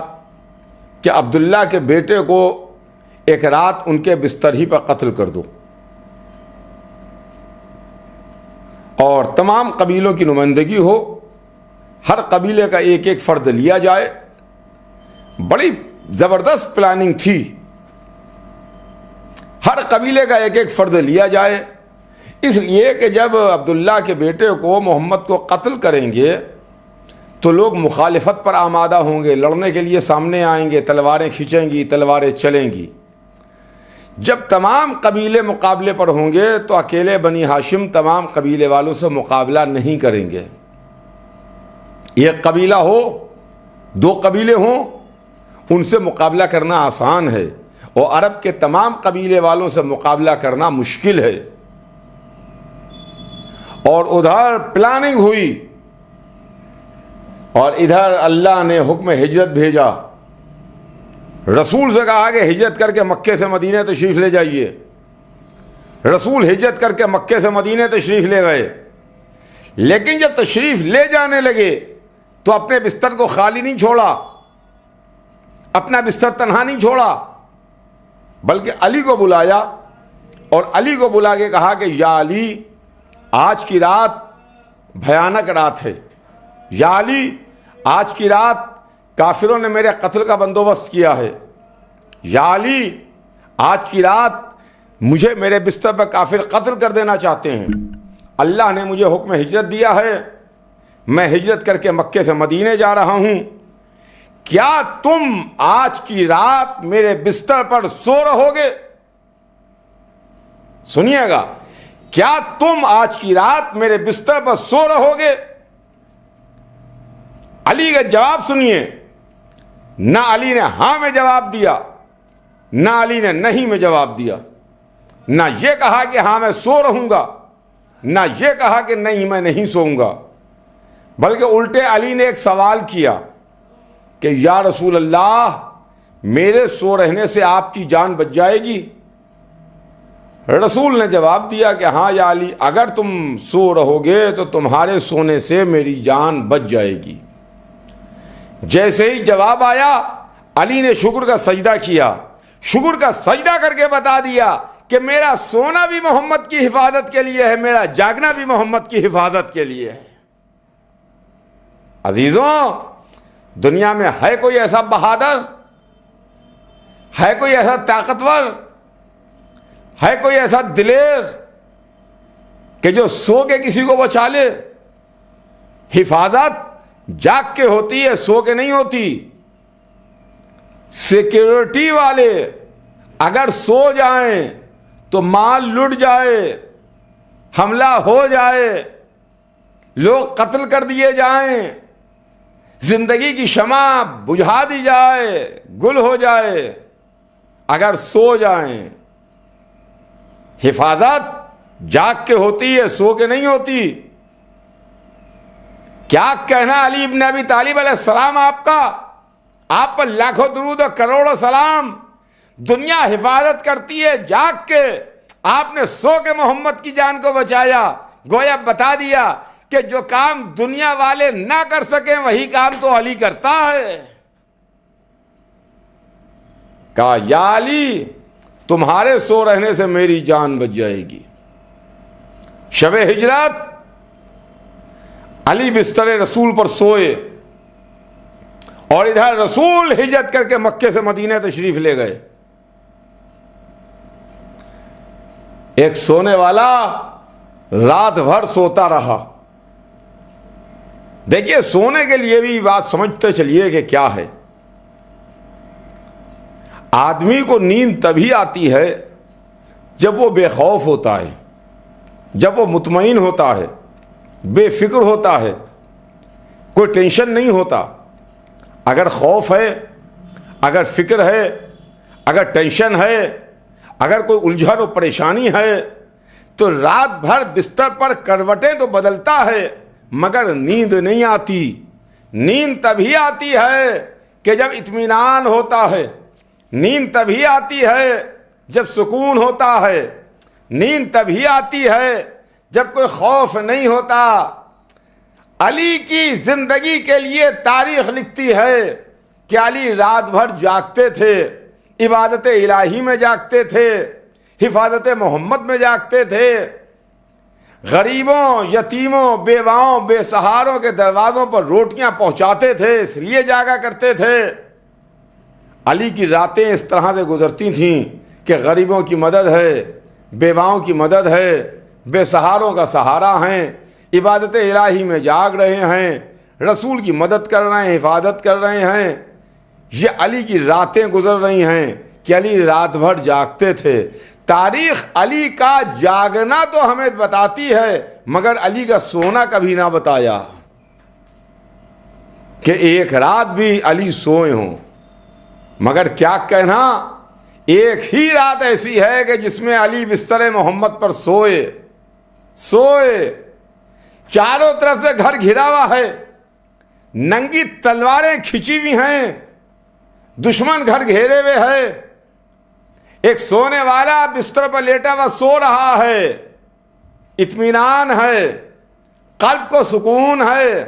کہ عبداللہ کے بیٹے کو ایک رات ان کے بستر ہی پر قتل کر دو اور تمام قبیلوں کی نمائندگی ہو. ہر قبیلے کا ایک ایک فرد لیا جائے. بڑی زبردست پلاننگ تھی. ہر قبیلے کا ایک ایک فرد لیا جائے اس لیے کہ جب عبداللہ کے بیٹے کو محمد کو قتل کریں گے تو لوگ مخالفت پر آمادہ ہوں گے, لڑنے کے لیے سامنے آئیں گے, تلواریں کھینچیں گی, تلواریں چلیں گی. جب تمام قبیلے مقابلے پر ہوں گے تو اکیلے بنی ہاشم تمام قبیلے والوں سے مقابلہ نہیں کریں گے. ایک قبیلہ ہو, دو قبیلے ہوں, ان سے مقابلہ کرنا آسان ہے اور عرب کے تمام قبیلے والوں سے مقابلہ کرنا مشکل ہے. اور ادھر پلاننگ ہوئی اور ادھر اللہ نے حکم ہجرت بھیجا. رسول سے کہا کہ ہجرت کر کے مکے سے مدینے تشریف لے جائیے. رسول ہجرت کر کے مکے سے مدینے تشریف لے گئے. لیکن جب تشریف لے جانے لگے تو اپنے بستر کو خالی نہیں چھوڑا, اپنا بستر تنہا نہیں چھوڑا, بلکہ علی کو بلایا اور علی کو بلا کے کہا کہ یا علی آج کی رات بھیانک رات ہے. یا علی آج کی رات کافروں نے میرے قتل کا بندوبست کیا ہے. یا علی آج کی رات مجھے میرے بستر پر کافر قتل کر دینا چاہتے ہیں. اللہ نے مجھے حکم ہجرت دیا ہے, میں ہجرت کر کے مکے سے مدینے جا رہا ہوں. کیا تم آج کی رات میرے بستر پر سو رہو گے؟ سنیے گا, کیا تم آج کی رات میرے بستر پر سو رہو گے؟ علی کا جواب سنیے. نہ علی نے ہاں میں جواب دیا, نہ علی نے نہیں میں جواب دیا. نہ یہ کہا کہ ہاں میں سو رہوں گا, نہ یہ کہا کہ نہیں میں نہیں سوؤں گا, بلکہ الٹے علی نے ایک سوال کیا کہ یا رسول اللہ میرے سو رہنے سے آپ کی جان بچ جائے گی؟ رسول نے جواب دیا کہ ہاں یا علی اگر تم سو رہو گے تو تمہارے سونے سے میری جان بچ جائے گی. جیسے ہی جواب آیا علی نے شکر کا سجدہ کیا, شکر کا سجدہ کر کے بتا دیا کہ میرا سونا بھی محمد کی حفاظت کے لیے ہے, میرا جاگنا بھی محمد کی حفاظت کے لیے ہے. عزیزوں, دنیا میں ہے کوئی ایسا بہادر, ہے کوئی ایسا طاقتور, ہے کوئی ایسا دلیر کہ جو سو کے کسی کو بچا لے؟ حفاظت جاگ کے ہوتی ہے, سو کے نہیں ہوتی. سیکیورٹی والے اگر سو جائیں تو مال لٹ جائے, حملہ ہو جائے, لوگ قتل کر دیے جائیں, زندگی کی شمع بجھا دی جائے, گل ہو جائے, اگر سو جائیں. حفاظت جاگ کے ہوتی ہے, سو کے نہیں ہوتی. کیا کہنا علی ابن ابی طالب علیہ السلام آپ کا, آپ پر لاکھوں درود و کروڑوں سلام. دنیا حفاظت کرتی ہے جاگ کے, آپ نے سو کے محمد کی جان کو بچایا. گویا بتا دیا کہ جو کام دنیا والے نہ کر سکیں وہی کام تو علی کرتا ہے. کہا یا علی تمہارے سو رہنے سے میری جان بچ جائے گی. شب ہجرت علی بستر رسول پر سوئے اور ادھر رسول ہجرت کر کے مکے سے مدینے تشریف لے گئے. ایک سونے والا رات بھر سوتا رہا. دیکھیے سونے کے لیے بھی بات سمجھتے چلیے کہ کیا ہے. آدمی کو نیند تبھی آتی ہے جب وہ بے خوف ہوتا ہے, جب وہ مطمئن ہوتا ہے, بے فکر ہوتا ہے, کوئی ٹینشن نہیں ہوتا. اگر خوف ہے, اگر فکر ہے, اگر ٹینشن ہے, اگر کوئی الجھن و پریشانی ہے تو رات بھر بستر پر کروٹیں تو بدلتا ہے مگر نیند نہیں آتی. نیند تبھی آتی ہے کہ جب اطمینان ہوتا ہے, نیند تبھی آتی ہے جب سکون ہوتا ہے. نیند تبھی آتی ہے جب کوئی خوف نہیں ہوتا۔ علی کی زندگی کے لیے تاریخ لکھتی ہے کہ علی رات بھر جاگتے تھے، عبادت الہی میں جاگتے تھے، حفاظت محمد میں جاگتے تھے، غریبوں، یتیموں، بیواؤں، بے سہاروں کے دروازوں پر روٹیاں پہنچاتے تھے، اس لیے جاگا کرتے تھے۔ علی کی راتیں اس طرح سے گزرتی تھیں کہ غریبوں کی مدد ہے، بیواؤں کی مدد ہے، بے سہاروں کا سہارا ہیں، عبادت الہی میں جاگ رہے ہیں، رسول کی مدد کر رہے ہیں، حفاظت کر رہے ہیں۔ یہ علی کی راتیں گزر رہی ہیں کہ علی رات بھر جاگتے تھے۔ تاریخ علی کا جاگنا تو ہمیں بتاتی ہے، مگر علی کا سونا کبھی نہ بتایا کہ ایک رات بھی علی سوئے ہوں۔ مگر کیا کہنا، ایک ہی رات ایسی ہے کہ جس میں علی بستر محمد پر سوئے۔ چاروں طرف سے گھر گھرا ہوا ہے، ننگی تلواریں کھچی ہوئی ہیں، دشمن گھر گھیرے ہوئے ہے، ایک سونے والا بستر پر لیٹا ہوا سو رہا ہے، اطمینان ہے، قلب کو سکون ہے،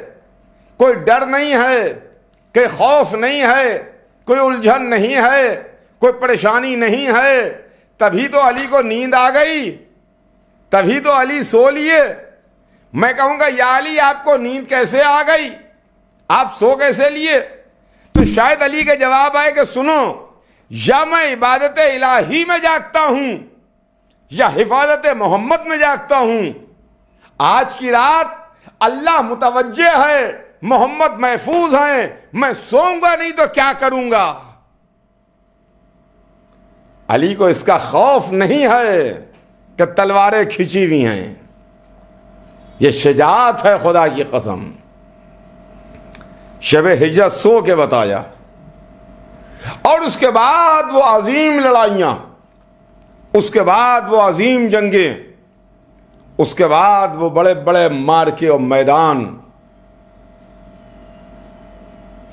کوئی ڈر نہیں ہے، کوئی خوف نہیں ہے، کوئی الجھن نہیں ہے، کوئی پریشانی نہیں ہے۔ تبھی تو علی کو نیند آ گئی، تبھی تو علی سو لیے۔ میں کہوں گا یا علی آپ کو نیند کیسے آ گئی، آپ سو کیسے لیے؟ تو شاید علی کا جواب آئے کہ سنو، یا میں عبادت الہی میں جاگتا ہوں یا حفاظت محمد میں جاگتا ہوں۔ آج کی رات اللہ متوجہ ہے، محمد محفوظ ہیں، میں سوؤں گا نہیں تو کیا کروں گا؟ علی کو اس کا خوف نہیں ہے کہ تلواریں کھچی ہوئی ہیں۔ یہ شجاعت ہے، خدا کی قسم۔ شب ہجرت سو کے بتایا، اور اس کے بعد وہ عظیم لڑائیاں، اس کے بعد وہ عظیم جنگیں، اس کے بعد وہ بڑے بڑے مارکے اور میدان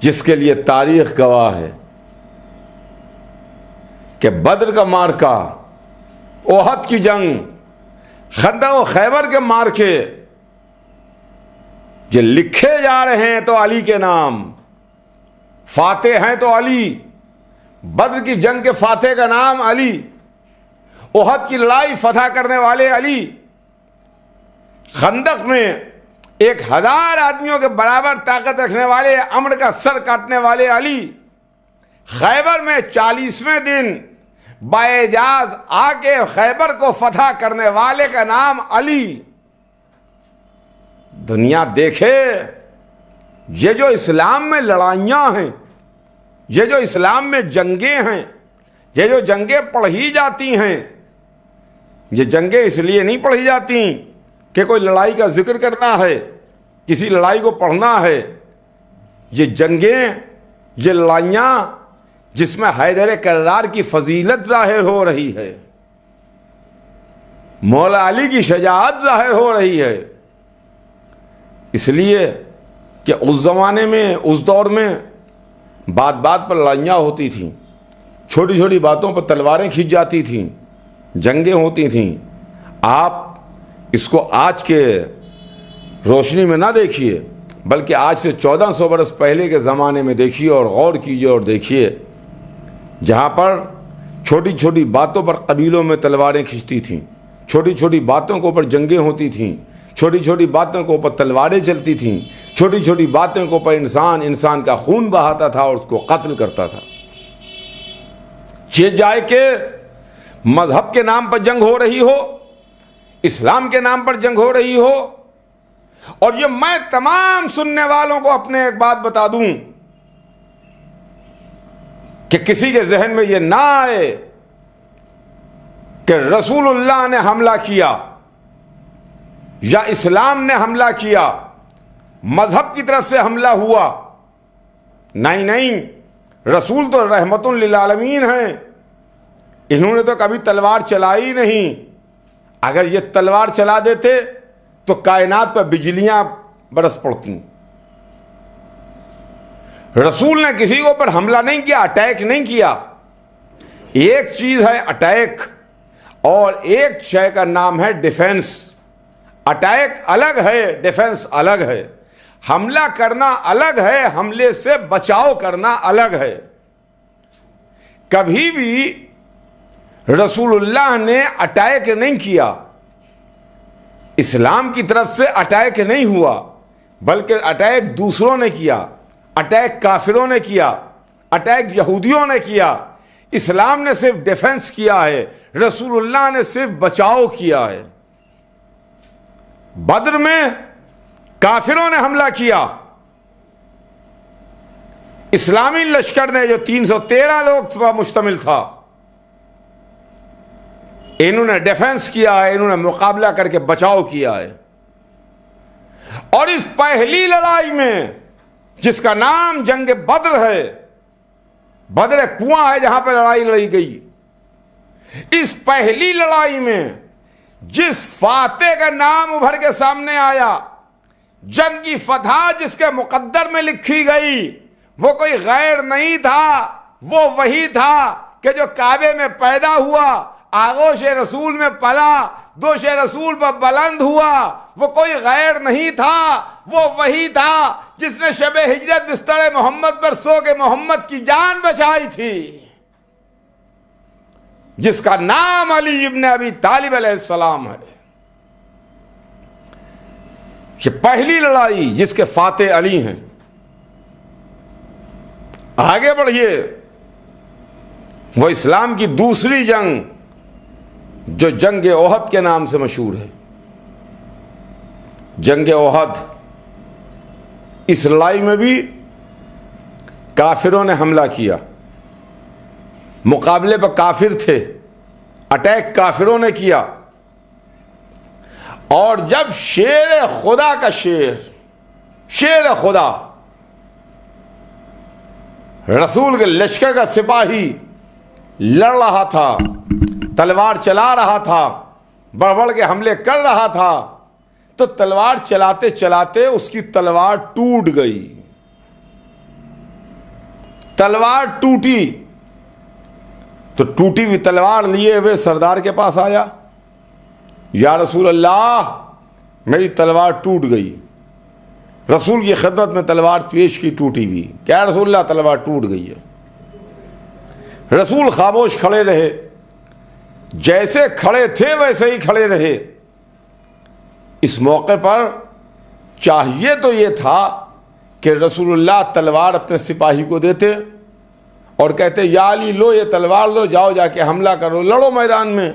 جس کے لیے تاریخ گواہ ہے کہ بدر کا مارکا، احد کی جنگ، خندق و خیبر کے مارکے جو لکھے جا رہے ہیں تو علی کے نام، فاتح ہیں تو علی، بدر کی جنگ کے فاتح کا نام علی، احد کی لڑائی فتح کرنے والے علی، خندق میں 1000 آدمیوں کے برابر طاقت رکھنے والے، عمر کا سر کاٹنے والے علی، خیبر میں 40ویں دن باعجاز آ کے خیبر کو فتح کرنے والے کا نام علی۔ دنیا دیکھے یہ جو اسلام میں لڑائیاں ہیں، یہ جو اسلام میں جنگیں ہیں، یہ جو جنگیں پڑھی جاتی ہیں، یہ جنگیں اس لیے نہیں پڑھی جاتی کہ کوئی لڑائی کا ذکر کرنا ہے، کسی لڑائی کو پڑھنا ہے۔ یہ جنگیں، یہ لڑائیاں جس میں حیدر کرار کی فضیلت ظاہر ہو رہی ہے، مولا علی کی شجاعت ظاہر ہو رہی ہے، اس لیے کہ اس زمانے میں، اس دور میں بات بات پر لڑائیاں ہوتی تھیں، چھوٹی چھوٹی باتوں پر تلواریں کھینچ جاتی تھیں، جنگیں ہوتی تھیں۔ آپ اس کو آج کے روشنی میں نہ دیکھیے، بلکہ آج سے 1400 برس پہلے کے زمانے میں دیکھیے اور غور کیجیے اور دیکھیے، جہاں پر چھوٹی چھوٹی باتوں پر قبیلوں میں تلواریں کھنچتی تھیں، چھوٹی چھوٹی باتوں کے اوپر جنگیں ہوتی تھیں، چھوٹی چھوٹی باتوں کے اوپر تلواریں چلتی تھیں، چھوٹی چھوٹی باتوں کے اوپر انسان کا خون بہاتا تھا اور اس کو قتل کرتا تھا۔ یہ جائے کہ مذہب کے نام پر جنگ ہو رہی ہو، اسلام کے نام پر جنگ ہو رہی ہو، اور یہ میں تمام سننے والوں کو اپنے ایک بات بتا دوں کہ کسی کے ذہن میں یہ نہ آئے کہ رسول اللہ نے حملہ کیا یا اسلام نے حملہ کیا، مذہب کی طرف سے حملہ ہوا۔ نہیں، رسول تو رحمت للعالمین ہیں، انہوں نے تو کبھی تلوار چلائی نہیں۔ اگر یہ تلوار چلا دیتے تو کائنات پر بجلیاں برس پڑتی۔ رسول نے کسی کے اوپر حملہ نہیں کیا، اٹیک نہیں کیا۔ ایک چیز ہے اٹیک اور ایک شے کا نام ہے ڈیفنس. اٹیک الگ ہے، ڈیفنس الگ ہے. حملہ کرنا الگ ہے، حملے سے بچاؤ کرنا الگ ہے. کبھی بھی رسول اللہ نے اٹیک نہیں کیا، اسلام کی طرف سے اٹیک نہیں ہوا، بلکہ اٹیک دوسروں نے کیا، اٹیک کافروں نے کیا، اٹیک یہودیوں نے کیا. اسلام نے صرف ڈیفنس کیا ہے، رسول اللہ نے صرف بچاؤ کیا ہے. بدر میں کافروں نے حملہ کیا، اسلامی لشکر نے جو 313 لوگ پر مشتمل تھا، انہوں نے ڈیفنس کیا ہے، انہوں نے مقابلہ کر کے بچاؤ کیا ہے. اور اس پہلی لڑائی میں جس کا نام جنگ بدر ہے، بدر کنواں ہے جہاں پہ لڑائی لڑی گئی، اس پہلی لڑائی میں جس فاتح کا نام ابھر کے سامنے آیا، جنگ کی فتح جس کے مقدر میں لکھی گئی، وہ کوئی غیر نہیں تھا، وہ وہی تھا کہ جو کعبے میں پیدا ہوا، آغوش رسول میں پلا، دوش رسول پر بلند ہوا. وہ کوئی غیر نہیں تھا، وہ وہی تھا جس نے شب ہجرت بستر محمد پر سو کے محمد کی جان بچائی تھی، جس کا نام علی ابن ابی طالب علیہ السلام ہے. یہ پہلی لڑائی جس کے فاتح علی ہیں. آگے بڑھیے، وہ اسلام کی دوسری جنگ جو جنگ احد کے نام سے مشہور ہے. جنگ احد، اس لڑائی میں بھی کافروں نے حملہ کیا، مقابلے پر کافر تھے، اٹیک کافروں نے کیا. اور جب شیر خدا کا شیر خدا رسول کے لشکر کا سپاہی لڑ رہا تھا، تلوار چلا رہا تھا، بڑھ بڑھ کے حملے کر رہا تھا، تو تلوار چلاتے چلاتے اس کی تلوار ٹوٹ گئی. تلوار ٹوٹی تو ٹوٹی ہوئی تلوار لیے ہوئے سردار کے پاس آیا، یا رسول اللہ میری تلوار ٹوٹ گئی. رسول کی خدمت میں تلوار پیش کی ٹوٹی ہوئی. کیا رسول اللہ تلوار ٹوٹ گئی ہے؟ رسول خاموش کھڑے رہے، جیسے کھڑے تھے ویسے ہی کھڑے رہے. اس موقع پر چاہیے تو یہ تھا کہ رسول اللہ تلوار اپنے سپاہی کو دیتے اور کہتے یا علی لو یہ تلوار لو، جاؤ جا کے حملہ کرو، لڑو میدان میں.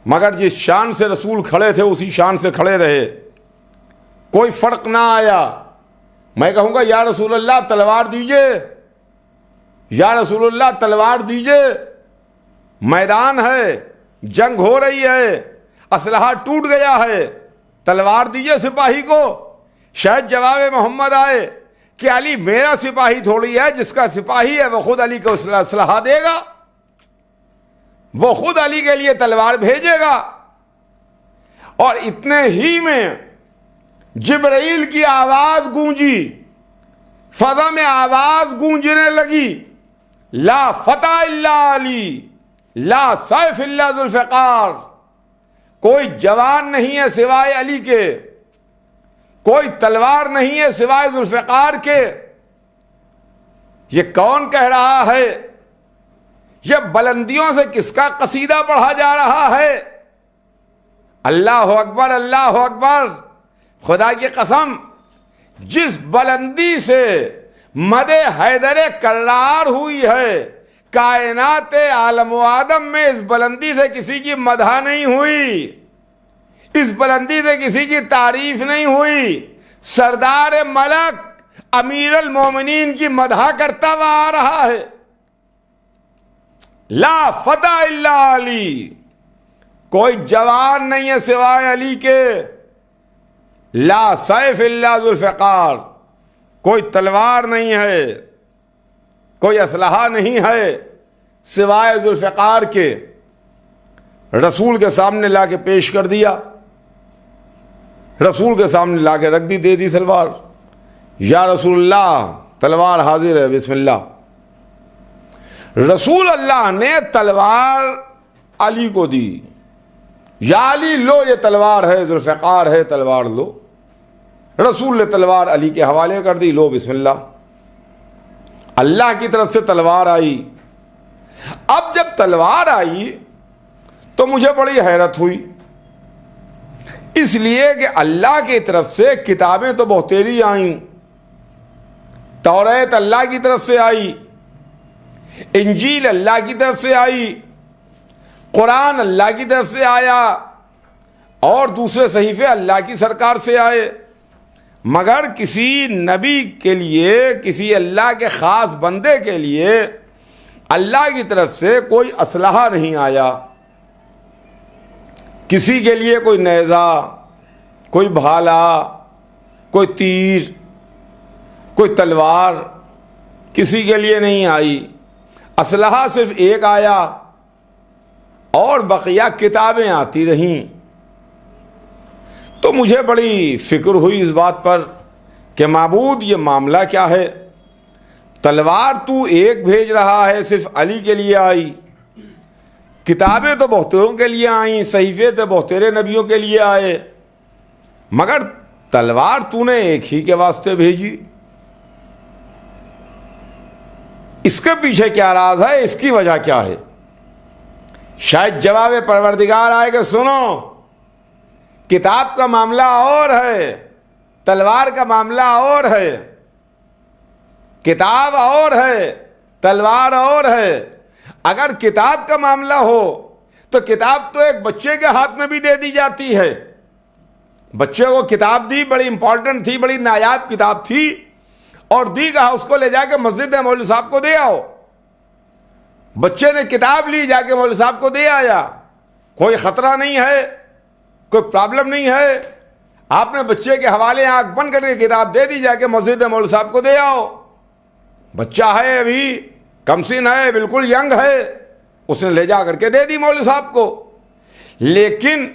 مگر جس شان سے رسول کھڑے تھے اسی شان سے کھڑے رہے، کوئی فرق نہ آیا. میں کہوں گا یا رسول اللہ تلوار دیجئے، یا رسول اللہ تلوار دیجئے، میدان ہے، جنگ ہو رہی ہے، اسلحہ ٹوٹ گیا ہے، تلوار دیجئے سپاہی کو. شاید جواب محمد آئے کہ علی میرا سپاہی تھوڑی ہے، جس کا سپاہی ہے وہ خود علی کو اسلحہ دے گا، وہ خود علی کے لیے تلوار بھیجے گا. اور اتنے ہی میں جبرائیل کی آواز گونجی، فضا میں آواز گونجنے لگی، لا فتح الا علی، لا سیف الا ذوالفقار. کوئی جوان نہیں ہے سوائے علی کے، کوئی تلوار نہیں ہے سوائے ذوالفقار کے. یہ کون کہہ رہا ہے؟ یہ بلندیوں سے کس کا قصیدہ پڑھا جا رہا ہے؟ اللہ اکبر، اللہ اکبر. خدا کی قسم، جس بلندی سے مد حیدر کرار ہوئی ہے کائنات عالم و آدم میں، اس بلندی سے کسی کی مدح نہیں ہوئی، اس بلندی سے کسی کی تعریف نہیں ہوئی. سردار ملک امیر المومنین کی مدح کرتا ہوا آ رہا ہے. لا فتح الا علی، کوئی جوان نہیں ہے سوائے علی کے. لا سیف الا ذوالفقار، کوئی تلوار نہیں ہے، کوئی اسلحہ نہیں ہے سوائے ذوالفقار کے. رسول کے سامنے لا کے پیش کر دیا، رسول کے سامنے لا کے رکھ دی، دے دی تلوار. یا رسول اللہ تلوار حاضر ہے، بسم اللہ. رسول اللہ نے تلوار علی کو دی. یا علی لو یہ تلوار ہے، ذوالفقار ہے تلوار لو. رسول نے تلوار علی کے حوالے کر دی، لو بسم اللہ. اللہ کی طرف سے تلوار آئی. اب جب تلوار آئی تو مجھے بڑی حیرت ہوئی، اس لیے کہ اللہ کی طرف سے کتابیں تو بہتری آئیں. توریت اللہ کی طرف سے آئی، انجیل اللہ کی طرف سے آئی، قرآن اللہ کی طرف سے آیا، اور دوسرے صحیفے اللہ کی سرکار سے آئے. مگر کسی نبی کے لیے، کسی اللہ کے خاص بندے کے لیے اللہ کی طرف سے کوئی اسلحہ نہیں آیا. کسی کے لیے کوئی نیزہ، کوئی بھالا، کوئی تیر، کوئی تلوار کسی کے لیے نہیں آئی. اسلحہ صرف ایک آیا اور بقیہ کتابیں آتی رہیں. تو مجھے بڑی فکر ہوئی اس بات پر کہ معبود یہ معاملہ کیا ہے؟ تلوار تو ایک بھیج رہا ہے، صرف علی کے لیے آئی. کتابیں تو بہتروں کے لیے آئیں، صحیفے تو بہترے نبیوں کے لیے آئے، مگر تلوار تو نے ایک ہی کے واسطے بھیجی. اس کے پیچھے کیا راز ہے؟ اس کی وجہ کیا ہے؟ شاید جواب پروردگار آئے کہ سنو، کتاب کا معاملہ اور ہے، تلوار کا معاملہ اور ہے. کتاب اور ہے، تلوار اور ہے. اگر کتاب کا معاملہ ہو تو کتاب تو ایک بچے کے ہاتھ میں بھی دے دی جاتی ہے. بچے کو کتاب دی، بڑی امپورٹنٹ تھی، بڑی نایاب کتاب تھی، اور دی کہا اس کو لے جا کے مسجد میں مولوی صاحب کو دے آؤ. بچے نے کتاب لی، جا کے مولوی صاحب کو دے آیا. کوئی خطرہ نہیں ہے، کوئی پرابلم نہیں ہے. آپ نے بچے کے حوالے آنکھ بند کر کے کتاب دے دی، جا کے مسجد میں مولوی صاحب کو دے آؤ. بچہ ہے، ابھی کم سن ہے، بالکل ینگ ہے، اس نے لے جا کر کے دے دی مولوی صاحب کو. لیکن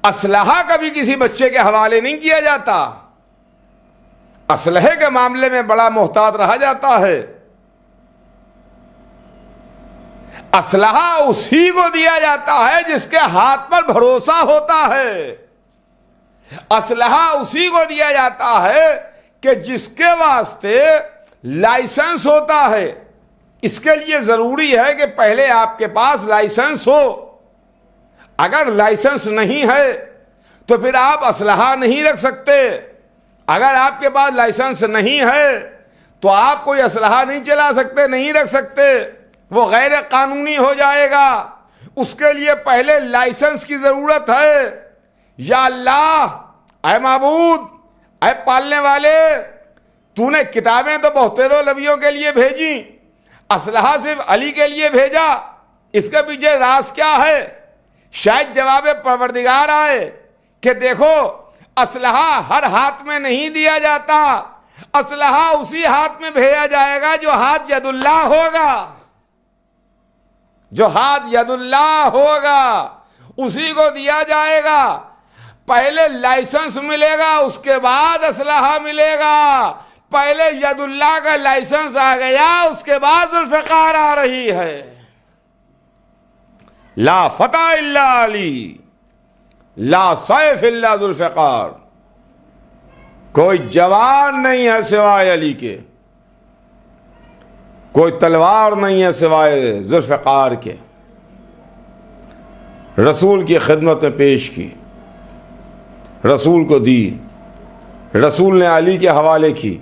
اسلحہ کبھی کسی بچے کے حوالے نہیں کیا جاتا. اسلحے کے معاملے میں بڑا محتاط رہا جاتا ہے. اسلحہ اسی کو دیا جاتا ہے جس کے ہاتھ پر بھروسہ ہوتا ہے. اسلحہ اسی کو دیا جاتا ہے کہ جس کے واسطے لائسنس ہوتا ہے. اس کے لیے ضروری ہے کہ پہلے آپ کے پاس لائسنس ہو. اگر لائسنس نہیں ہے تو پھر آپ اسلحہ نہیں رکھ سکتے. اگر آپ کے پاس لائسنس نہیں ہے تو آپ کوئی اسلحہ نہیں چلا سکتے، نہیں رکھ سکتے. وہ غیر قانونی ہو جائے گا. اس کے لیے پہلے لائسنس کی ضرورت ہے. یا اللہ، اے معبود، اے پالنے والے، تو نے کتابیں تو بہتروں نبیوں کے لیے بھیجی، اسلحہ صرف علی کے لیے بھیجا. اس کے پیچھے راز کیا ہے؟ شاید جواب پروردگار آئے کہ دیکھو، اسلحہ ہر ہاتھ میں نہیں دیا جاتا. اسلحہ اسی ہاتھ میں بھیجا جائے گا جو ہاتھ ید اللہ ہوگا. جو ہاتھ ید اللہ ہوگا اسی کو دیا جائے گا. پہلے لائسنس ملے گا، اس کے بعد اسلحہ ملے گا. پہلے ید اللہ کا لائسنس آ گیا، اس کے بعد ذوالفقار آ رہی ہے. لا فتح الا علی، لا سیف الا ذوالفقار. کوئی جوان نہیں ہے سوائے علی کے، کوئی تلوار نہیں ہے سوائے ذوالفقار کے. رسول کی خدمت میں پیش کی، رسول کو دی، رسول نے علی کے حوالے کی.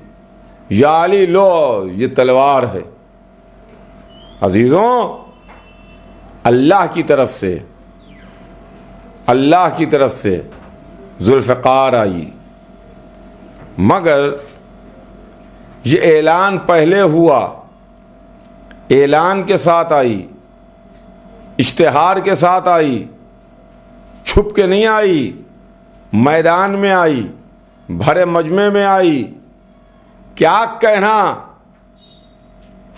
یا علی لو یہ تلوار ہے. عزیزوں، اللہ کی طرف سے، اللہ کی طرف سے ذوالفقار آئی. مگر یہ اعلان پہلے ہوا، اعلان کے ساتھ آئی، اشتہار کے ساتھ آئی، چھپ کے نہیں آئی. میدان میں آئی، بھرے مجمع میں آئی. کیا کہنا،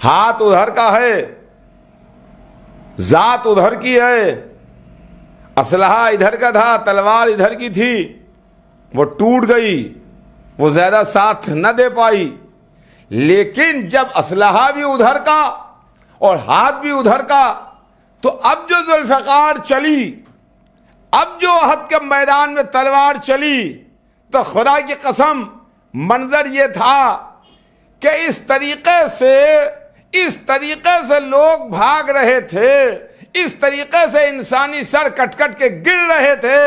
ہاتھ ادھر کا ہے، ذات ادھر کی ہے، اسلحہ ادھر کا تھا، تلوار ادھر کی تھی، وہ ٹوٹ گئی، وہ زیادہ ساتھ نہ دے پائی. لیکن جب اسلحہ بھی ادھر کا اور ہاتھ بھی ادھر کا، تو اب جو ذوالفقار چلی، اب جو احد کے میدان میں تلوار چلی تو خدا کی قسم منظر یہ تھا کہ اس طریقے سے لوگ بھاگ رہے تھے، اس طریقے سے انسانی سر کٹ کٹ کے گر رہے تھے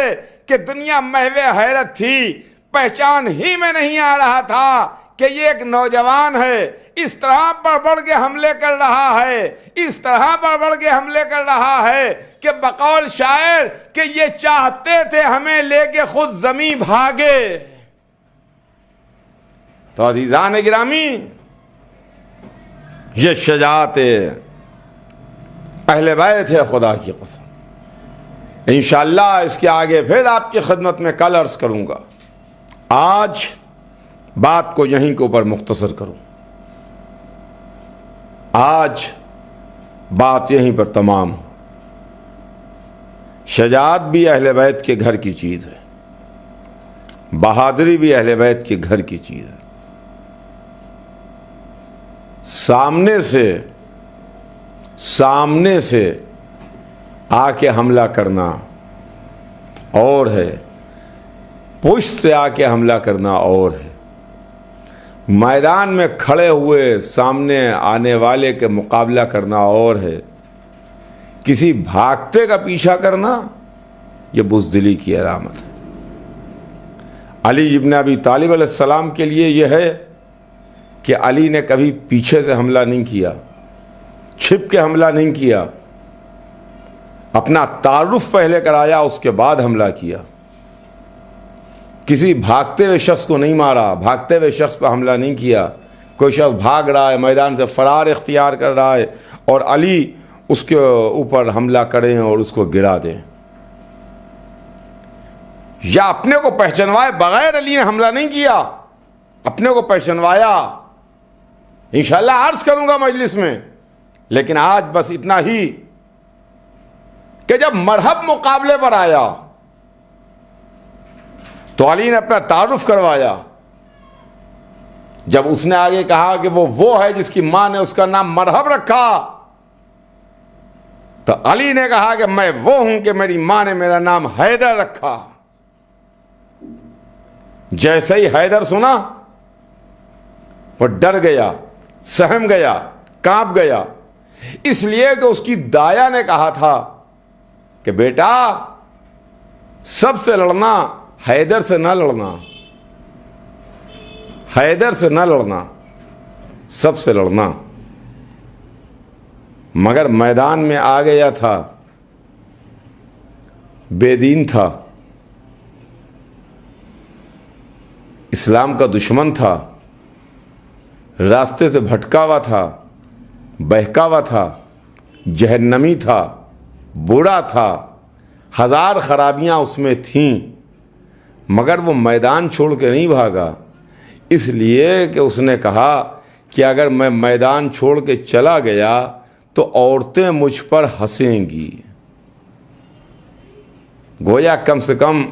کہ دنیا محو حیرت تھی، پہچان ہی میں نہیں آ رہا تھا کہ یہ ایک نوجوان ہے، اس طرح بڑھ کے حملے کر رہا ہے، اس طرح بڑھ کے حملے کر رہا ہے کہ بقول شاعر کہ یہ چاہتے تھے ہمیں لے کے خود زمیں بھاگے۔ تو عزیزان گرامی، یہ شجاعت اہل بیت ہے خدا کی قسم۔ انشاءاللہ اس کے آگے پھر آپ کی خدمت میں کل عرض کروں گا، آج بات کو یہیں کے اوپر مختصر کروں، آج بات یہیں پر تمام ہو۔ شجاعت بھی اہل بیت کے گھر کی چیز ہے، بہادری بھی اہل بیت کے گھر کی چیز ہے۔ سامنے سے آ کے حملہ کرنا اور ہے، پشت سے آ کے حملہ کرنا اور ہے۔ میدان میں کھڑے ہوئے سامنے آنے والے کے مقابلہ کرنا اور ہے، کسی بھاگتے کا پیچھا کرنا یہ بزدلی کی علامت ہے۔ علی ابن ابی طالب علیہ السلام کے لیے یہ ہے کہ علی نے کبھی پیچھے سے حملہ نہیں کیا، چھپ کے حملہ نہیں کیا، اپنا تعارف پہلے کرایا، اس کے بعد حملہ کیا۔ کسی بھاگتے ہوئے شخص کو نہیں مارا، بھاگتے ہوئے شخص پہ حملہ نہیں کیا۔ کوئی شخص بھاگ رہا ہے، میدان سے فرار اختیار کر رہا ہے اور علی اس کے اوپر حملہ کریں اور اس کو گرا دیں، یا اپنے کو پہچنوائے بغیر علی نے حملہ نہیں کیا، اپنے کو پہچنوایا۔ انشاءاللہ عرض کروں گا مجلس میں، لیکن آج بس اتنا ہی کہ جب مرحب مقابلے پر آیا تو علی نے اپنا تعارف کروایا۔ جب اس نے آگے کہا کہ وہ ہے جس کی ماں نے اس کا نام مرحب رکھا، تو علی نے کہا کہ میں وہ ہوں کہ میری ماں نے میرا نام حیدر رکھا۔ جیسے ہی حیدر سنا وہ ڈر گیا، سہم گیا، کانپ گیا، اس لیے کہ اس کی دایا نے کہا تھا کہ بیٹا سب سے لڑنا، حیدر سے نہ لڑنا، حیدر سے نہ لڑنا، سب سے لڑنا۔ مگر میدان میں آ گیا تھا، بے دین تھا، اسلام کا دشمن تھا، راستے سے بھٹکا ہوا تھا، بہکاوا تھا، جہنمی تھا، برا تھا، ہزار خرابیاں اس میں تھیں، مگر وہ میدان چھوڑ کے نہیں بھاگا، اس لیے کہ اس نے کہا کہ اگر میں میدان چھوڑ کے چلا گیا تو عورتیں مجھ پر ہنسیں گی۔ گویا کم سے کم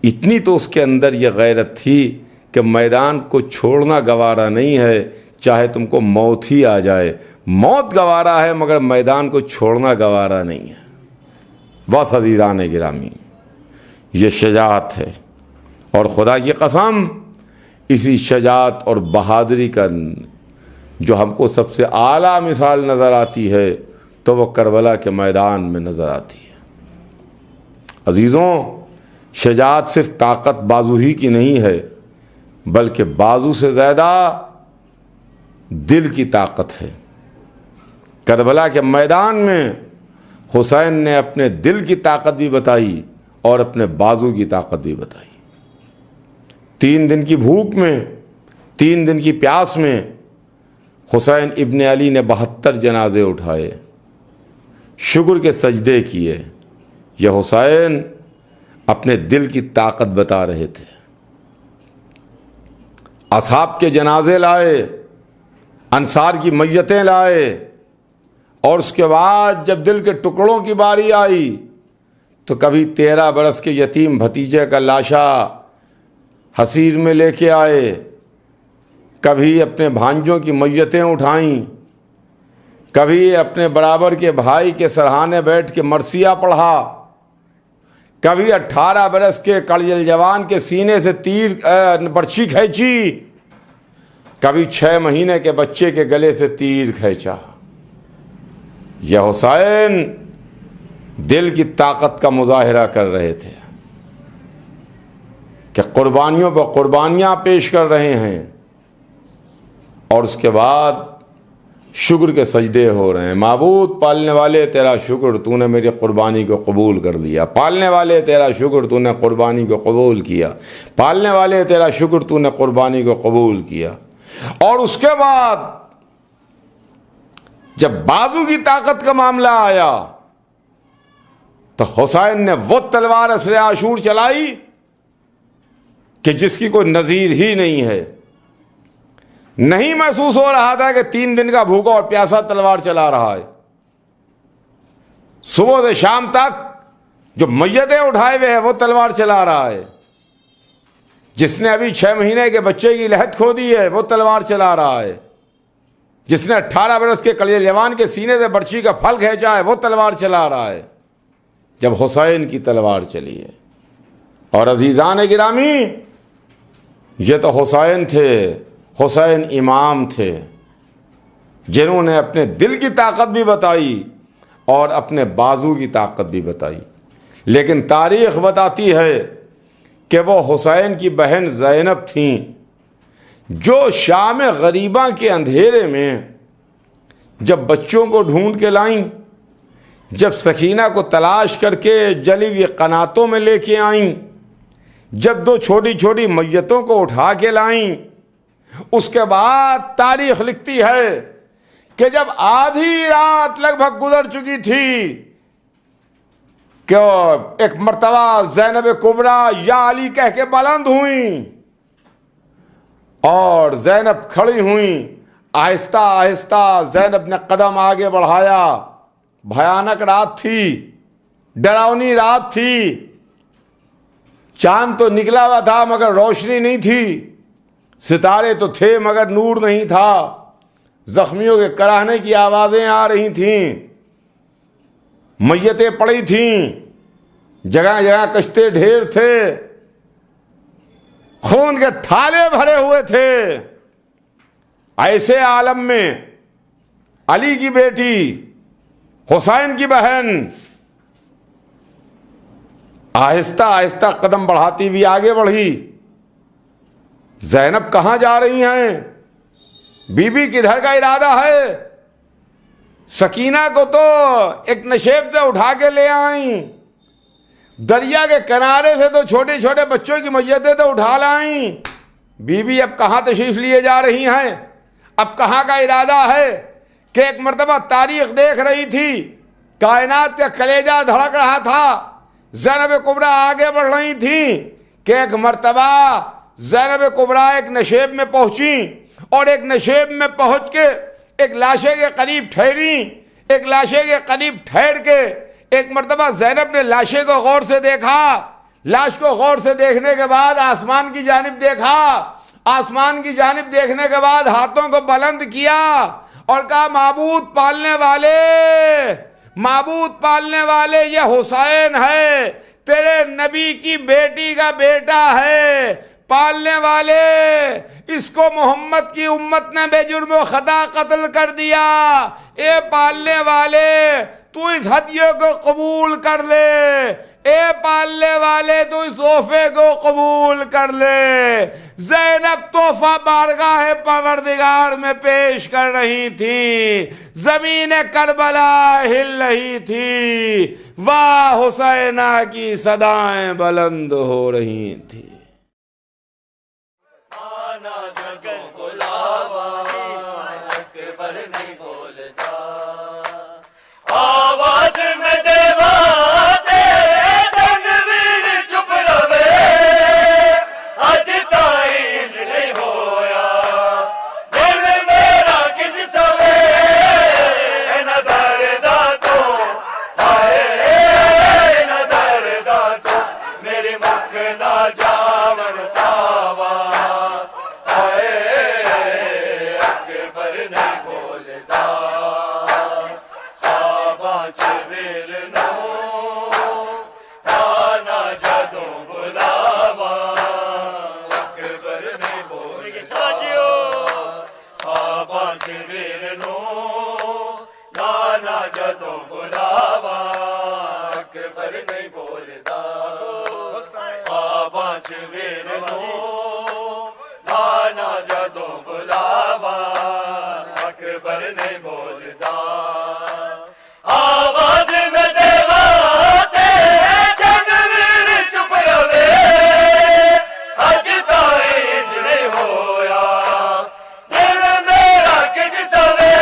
اتنی تو اس کے اندر یہ غیرت تھی کہ میدان کو چھوڑنا گوارا نہیں ہے، چاہے تم کو موت ہی آ جائے، موت گوارا ہے مگر میدان کو چھوڑنا گوارا نہیں ہے۔ بس عزیزان گرامی، یہ شجاعت ہے، اور خدا کی قسم اسی شجاعت اور بہادری کا جو ہم کو سب سے اعلیٰ مثال نظر آتی ہے تو وہ کربلا کے میدان میں نظر آتی ہے۔ عزیزوں، شجاعت صرف طاقت بازو ہی کی نہیں ہے، بلکہ بازو سے زیادہ دل کی طاقت ہے۔ کربلا کے میدان میں حسین نے اپنے دل کی طاقت بھی بتائی اور اپنے بازو کی طاقت بھی بتائی۔ 3 دن کی بھوک میں، 3 دن کی پیاس میں حسین ابن علی نے 72 جنازے اٹھائے، شکر کے سجدے کیے۔ یہ حسین اپنے دل کی طاقت بتا رہے تھے۔ اصحاب کے جنازے لائے، انصار کی میتیں لائے، اور اس کے بعد جب دل کے ٹکڑوں کی باری آئی تو کبھی 13 برس کے یتیم بھتیجے کا لاشا حصیر میں لے کے آئے، کبھی اپنے بھانجوں کی میتیں اٹھائیں، کبھی اپنے برابر کے بھائی کے سرہانے بیٹھ کے مرثیہ پڑھا، کبھی 18 برس کے کڑجل جوان کے سینے سے برچھی کھینچی، کبھی 6 مہینے کے بچے کے گلے سے تیر کھینچا۔ یہ حسین دل کی طاقت کا مظاہرہ کر رہے تھے کہ قربانیوں پر قربانیاں پیش کر رہے ہیں، اور اس کے بعد شکر کے سجدے ہو رہے ہیں۔ معبود پالنے والے تیرا شکر، تو نے میری قربانی کو قبول کر لیا۔ پالنے والے تیرا شکر، تو نے قربانی کو قبول کیا۔ پالنے والے تیرا شکر، تو نے قربانی کو قبول کیا۔ اور اس کے بعد جب بازو کی طاقت کا معاملہ آیا تو حسین نے وہ تلوار اسر عاشور چلائی کہ جس کی کوئی نظیر ہی نہیں ہے۔ نہیں محسوس ہو رہا تھا کہ 3 دن کا بھوکا اور پیاسا تلوار چلا رہا ہے۔ صبح سے شام تک جو میتیں اٹھائے ہوئے ہیں وہ تلوار چلا رہا ہے۔ جس نے ابھی 6 مہینے کے بچے کی لحد کھو دی ہے وہ تلوار چلا رہا ہے۔ جس نے 18 برس کے کلیہ جوان کے سینے سے برچھی کا پھل کھینچا ہے وہ تلوار چلا رہا ہے۔ جب حسین کی تلوار چلی ہے، اور عزیزان گرامی، یہ تو حسین تھے، حسین امام تھے، جنہوں نے اپنے دل کی طاقت بھی بتائی اور اپنے بازو کی طاقت بھی بتائی۔ لیکن تاریخ بتاتی ہے کہ وہ حسین کی بہن زینب تھیں، جو شام غریبہ کے اندھیرے میں جب بچوں کو ڈھونڈ کے لائیں، جب سکینہ کو تلاش کر کے جلی ہوئی قناتوں میں لے کے آئیں، جب 2 چھوٹی چھوٹی میتوں کو اٹھا کے لائیں، اس کے بعد تاریخ لکھتی ہے کہ جب آدھی رات لگ بھگ گزر چکی تھی کہ ایک مرتبہ زینب کبریٰ یا علی کہہ کے بلند ہوئیں، اور زینب کھڑی ہوئیں۔ آہستہ آہستہ زینب نے قدم آگے بڑھایا۔ بھیانک رات تھی، ڈراؤنی رات تھی، چاند تو نکلا ہوا تھا مگر روشنی نہیں تھی، ستارے تو تھے مگر نور نہیں تھا، زخمیوں کے کراہنے کی آوازیں آ رہی تھیں، میتیں پڑی تھیں، جگہ جگہ کشتے ڈھیر تھے، خون کے تھالے بھرے ہوئے تھے۔ ایسے عالم میں علی کی بیٹی، حسین کی بہن، آہستہ آہستہ قدم بڑھاتی ہوئی آگے بڑھی۔ زینب کہاں جا رہی ہیں؟ بی بی کدھر کا ارادہ ہے؟ سکینہ کو تو ایک نشیب سے اٹھا کے لے آئیں، دریا کے کنارے سے تو چھوٹے چھوٹے بچوں کی میتیں تو اٹھا لائیں۔ بی بی اب کہاں تشریف لیے جا رہی ہیں؟ اب کہاں کا ارادہ ہے؟ کہ ایک مرتبہ تاریخ دیکھ رہی تھی، کائنات کا کلیجہ دھڑک رہا تھا، زینب کبریٰ آگے بڑھ رہی تھیں کہ ایک مرتبہ زینب کبریٰ ایک نشیب میں پہنچی، اور ایک نشیب میں پہنچ کے ایک لاشے کے قریب ٹھہری۔ ایک لاشے کے قریب ٹھہر کے ایک مرتبہ زینب نے لاشے کو غور سے دیکھا۔ لاش کو غور سے دیکھنے کے بعد آسمان کی جانب دیکھا۔ آسمان کی جانب دیکھنے کے بعد ہاتھوں کو بلند کیا اور کہا، معبود پالنے والے، معبود پالنے والے، یہ حسین ہے، تیرے نبی کی بیٹی کا بیٹا ہے، پالنے والے، اس کو محمد کی امت نے بے جرم و خطا قتل کر دیا، اے پالنے والے تو اس ہدیے کو قبول کر لے، اے پالنے والے تو اس تحفے کو قبول کر لے۔ زینب تحفہ بارگاہ پروردگار میں پیش کر رہی تھی، زمین کربلا ہل رہی تھی، واہ حسینہ کی صدائیں بلند ہو رہی تھی۔ آواز میں دیوا دے تنویر چپ رہے، اج تائیں نہیں ہویا دل میرا کج سوے، نہ دردا تو ہائے نہ دردا تو میرے مکھ دا جاون ساوا، ہائے اکبر نہیں بولدا چویر نو، نانا شبیر نو نانا جدوں بلاوا اکبر نہیں بولدا خواباں چ ویر نو نانا جدوں بلاوا اکبر نہیں بولدا آواز میں دیوا تے جگ ویر چپ رہے اج تائیں نہیں ہویا دل میرا کج سوے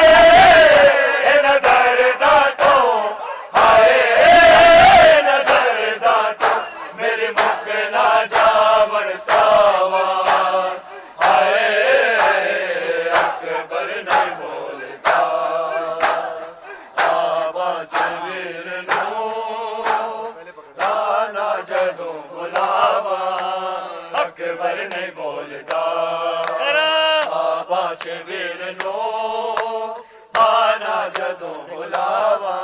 نہ دردا تو ہائے نہ دردا تو میرے مکھ نہ جاون ساوا ہائے اکبر نہیں بولدا آواں چ ویر نو نانا جدوں بلاوا اکبر نہیں بولدا آواں چ ویر نو نانا جدوں بلاوا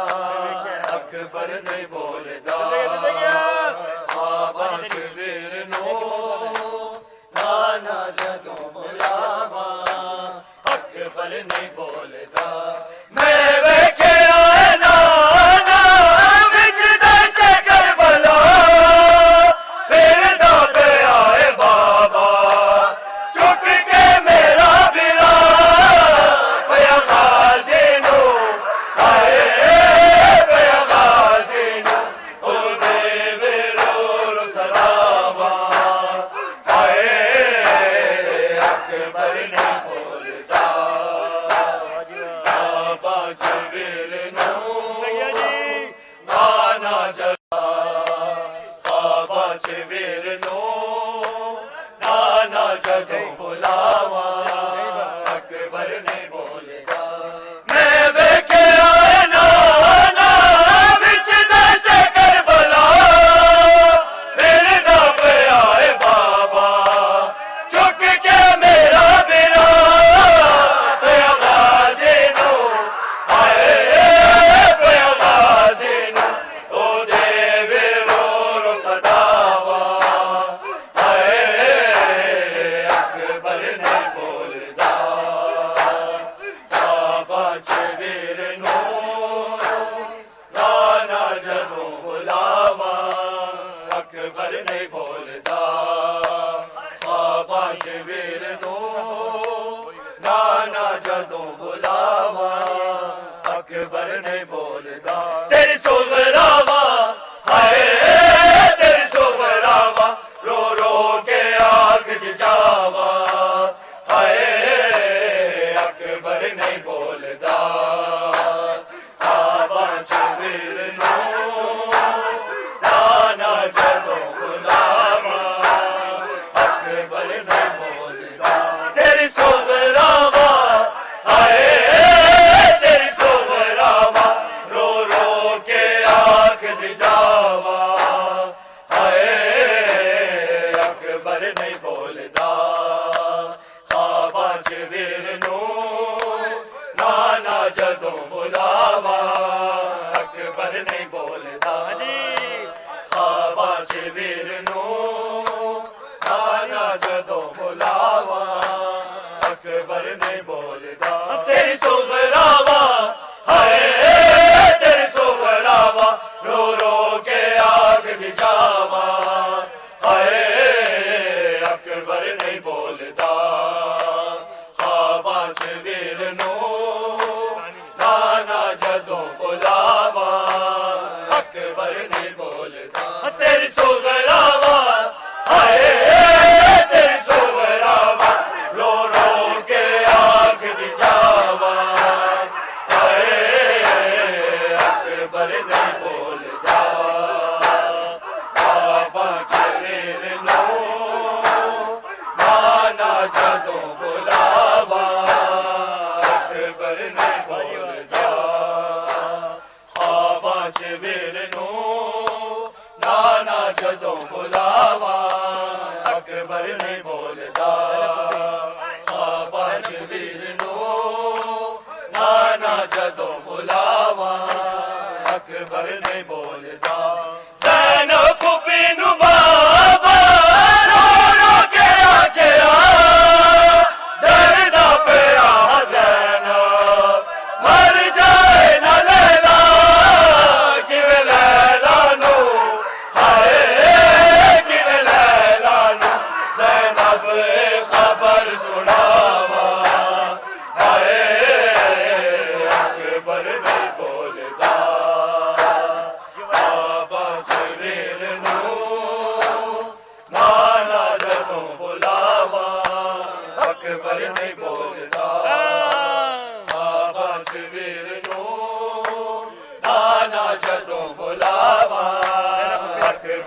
اکبر نہیں بولدا آواں چ ویر نو نانا جدوں بلاوا اکبر نہیں بولدا میں ویکھیا اے نانا وچ دشت کربلا پھردا پیا اے بابا چک کے میرا برا پیا غازی نو ہائے پیا غازی نو او دے ویرول سلاوا ہائے اکبر نہیں بولدا آواں چ ویر نو نانا جدا خواباں چ ویر نو نانا جدوں بلاوا اکبر نہیں بولدا میں ویکھیا اے نانا وچ دشت کربلا پھردا پیا اے بابا چک کے میرا برا پیا غازی نو ہائے پیا غازی نو او دے ویرول صداوا ہائے اکبر نہیں بولدا آواں چ ویر نو نانا جدوں بلاوا اکبر نہیں بولدا آواں چ ویر نو نانا جدوں بلاوا اکبر نہیں بولدا تیری سغراوا ہائے تیری سغراوا رو رو کے آنکھ جاوا ہائے اکبر نہیں بولدا آواں چ ویر نو نانا جدوں بلاوا اکبر نہیں بولدا تیری سغراوا ہائے تیری سغراوا رو رو کے آنکھ جاوا ہائے اکبر نہیں بولدا خواباں چ ویر نو نانا جدوں بلاوا اکبر نہیں بولدا خواباں چ ویر نو نانا جدوں بلاوا اکبر نہیں بولدا تیری سغراوا ہائے تیری سغراوا رو رو کے آنکھ جاوا ہائے اکبر نہیں بولدا خواباں چ ویر نو نانا جدوں بلاوا اکبر نہیں بولدا تیری سغراوا ہائے تیری سغراوا رو رو کے آنکھ جاوا ہائے اکبر نہیں بولدا خواباں چ ویر نو نانا جدوں بلاوا اکبر نہیں بولدا خواباں چ ویر نو نانا جدوں بلاوا اکبر نہیں بولدا خواباں چ ویر نو نانا جدوں بلاوا اکبر نہیں بولدا زینب پھوپھی نو بابا رو رو کے آکھیا دردا پیا زینب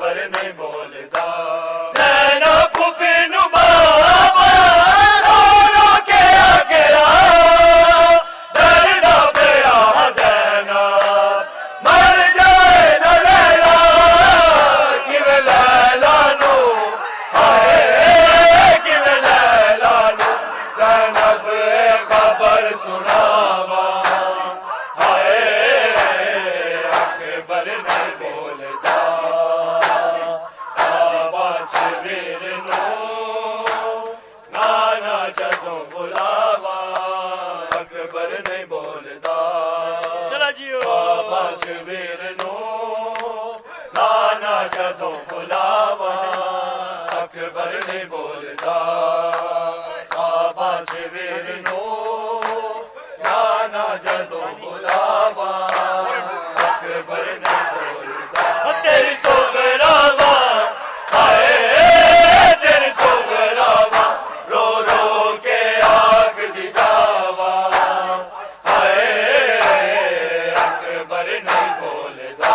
اکبر نہیں بولتا زینب بن بابا رو رو کے گیا درد پیا زینب مر جائے نہ لیلا کیوں لیلا نو ہائے کیوں لیلا نو زینب خبر سناوا ہائے اکبر نہیں بولتا آباچ ویر نو نانا جدوں بلاوا اکبر نہیں بولتا چلا جیو آباچ ویر نو نانا جدوں بلاوا اکبر نہیں بولتا آباچ ویر نو نانا جدوں بلاوا اکبر نہیں بولتا تیری سوگراوا ہائے تیری سوگراوا رو رو کے آنکھ دی جاوا ہائے اکبر نہیں بولتا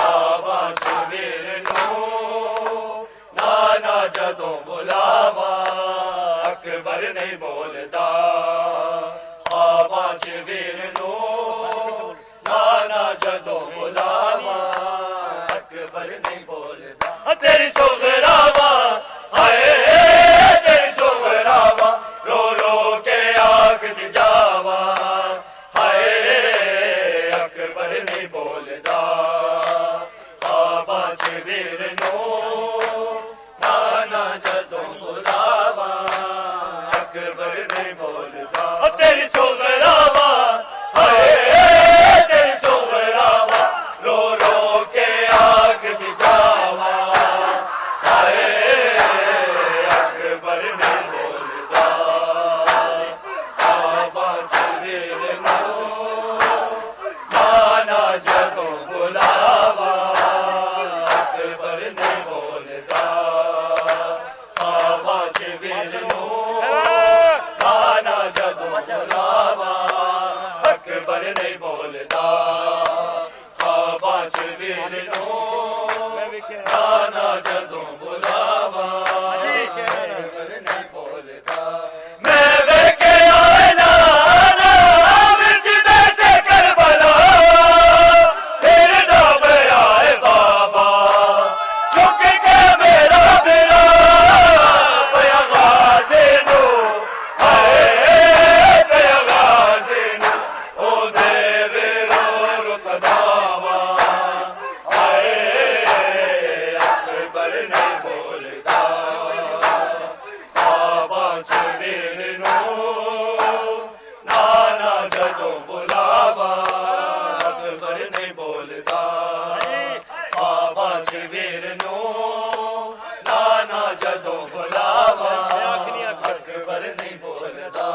آباش ویر نو نانا جدوں بلاوا اکبر نہیں بولتا آباش ویر نو نانا جدوں بلاوا اکبر نہیں بولتا تیری سوگراوا ہائے تیری سوگراوا رو رو کے آنکھ دی جاوا ہائے اکبر نہیں بولتا آباچ ویر نو نانا جدوں بلاوا اکبر نہیں بولتا تیری سوگراوا ہائے تیری سوگراوا رو رو کے آنکھ دی جاوا ہائے اکبر نہیں بولتا آباچ ویر نو نانا جدوں بلاوا اکبر نہیں بولتا آباچ ویر نو نانا جدوں بلاوا اکبر نہیں بولتا آباچ ویر نو نانا جدوں بلاوا اکبر نہیں بولتا میں ویکھے آئے نانا وچ دیسے کربلا پھر دبے آئے بابا چک کے میرا میرا پیا غازی نو ہائے پیا غازی نو او دے ویرو رو صداوا ہائے اکبر نہیں بولتا آباچ ویر نو نانا جدوں بلاوا اکبر نہیں بولتا آباچ ویر نو نانا جدوں بلاوا اکبر نہیں بولتا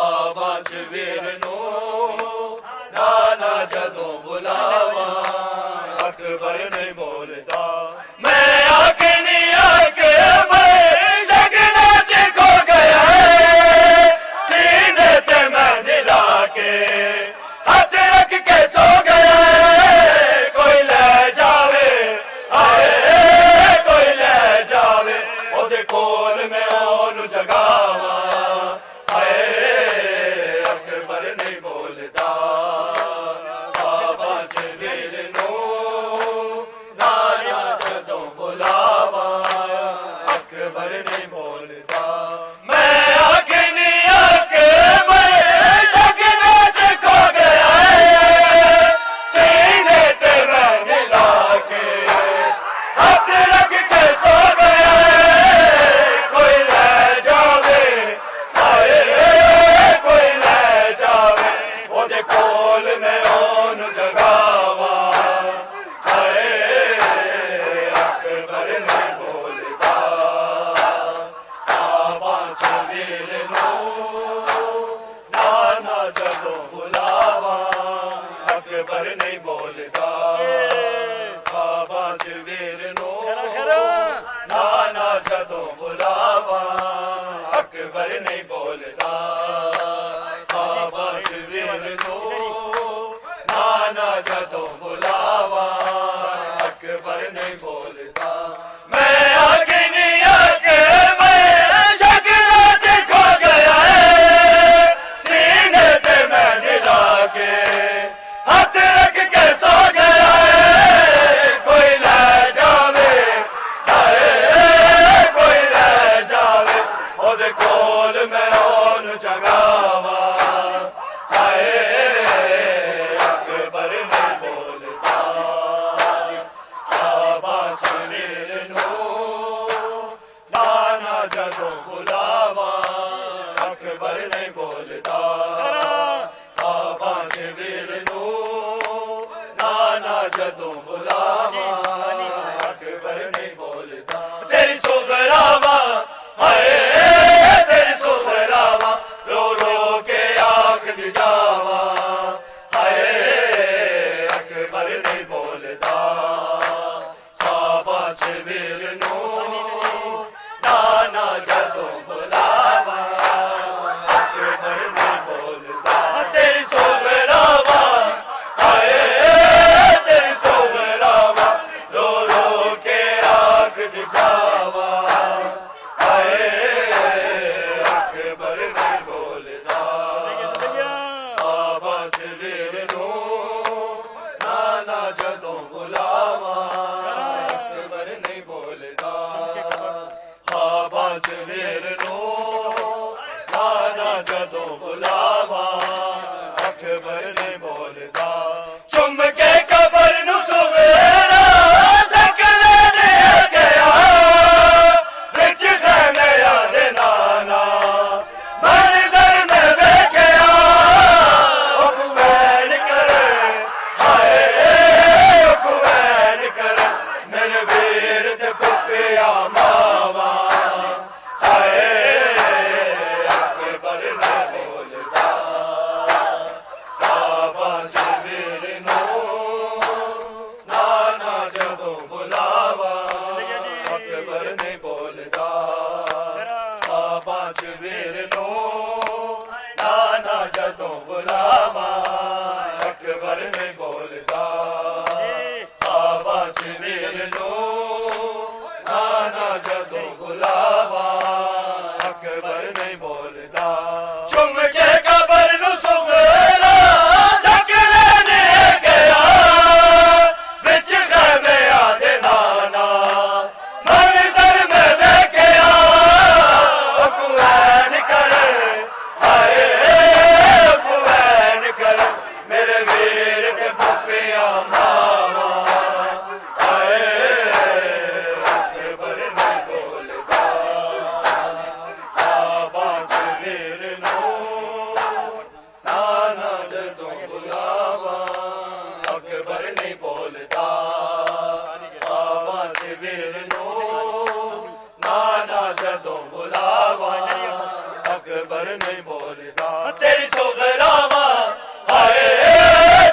آباچ ویر نو نانا جدوں بلاوا اکبر نہیں بولتا میں آنکھنی آنکھ میں شگنا چ کھو گیا سینے تے میں دلا کے ہاتھ رکھ کے سو گیا کوئی لے جاوے آئے کوئی لے جاوے او دے کول میں اونوں جگاوا ہائے اکبر نہیں بولتا آباچ ویر نو نانا جدوں بلاوا اکبر نہیں بولتا میں آنکھنی آنکھ میں شگنا چ کھو گیا سینے تے میں دلا کے ہاتھ رکھ کے سو گیا کوئی لے جاوے ہائے کوئی لے جاوے او دے کول میں اونوں جگاوا ہائے اکبر نہیں بولتا آباچ ویر نو نانا جدوں بلاوا اکبر نہیں بولتا آباچ ویر نو نانا جدوں بلاوا اکبر نہیں بولتا آباچ ویر نو نانا جدوں بلاوا نہیں بولتا میں آگنیا کے میں شکنا سے کھو گیا ہے سینے پہ میں نلا کے ہاتھ رکھ کے سو گیا ہے کوئی لے جاوے کوئی لے جاوے او دے کول میں اون جگاوا اکبر نہیں بولتا شاباش ویر نو نانا جدوں بلاوا اکبر نہیں بولتا شاباش ویر نو نانا جدوں بلاوا اکبر نہیں بولتا تیری سغراوا ہائے تیری سغراوا رو رو کے آنکھ دی جاوا ہائے اکبر نہیں بولتا شاباش ویر نو نانا جدوں بلاوا اکبر نہیں بولتا تیری سغراوا ہائے تیری سغراوا رو رو کے آنکھ دی جاوا ہائے اکبر نہیں بولتا شاباش ویر نو نانا جدوں بلاوا اکبر نہیں بولتا شاباش ویر نو نانا جدوں بلاوا اکبر نہیں بولتا چم کے قبر نو سویرا سک لینے گیا وچ خیمے یاد نانا منظر میں بیٹھیا حکمین کرے ہائے حکمین کرے میرے ویر تے پپیا ماوا ہائے اکبر نہیں بولتا شاباش ویر نو نانا جدوں بلاوا اکبر نہیں بولتا شاباش ویر نو نانا جدوں بلاوا اکبر نہیں بولتا شاباش ویر نو نانا جدوں بلاوا اکبر نہیں بولتا چم کے قبر نو سغرا سک لینے گیا وچ خیمے یاد نانا منظر میں بیٹھیا حکمین کرے ہائے حکمین کرے میرے ویر تے پپیا ماوا ہائے اکبر نہیں بولتا شاباش ویر نو نانا جدوں بلاوا اکبر نہیں بولتا شاباش ویر نو نانا جدوں بلاوا اکبر نہیں بولتا تیری سغراوا ہائے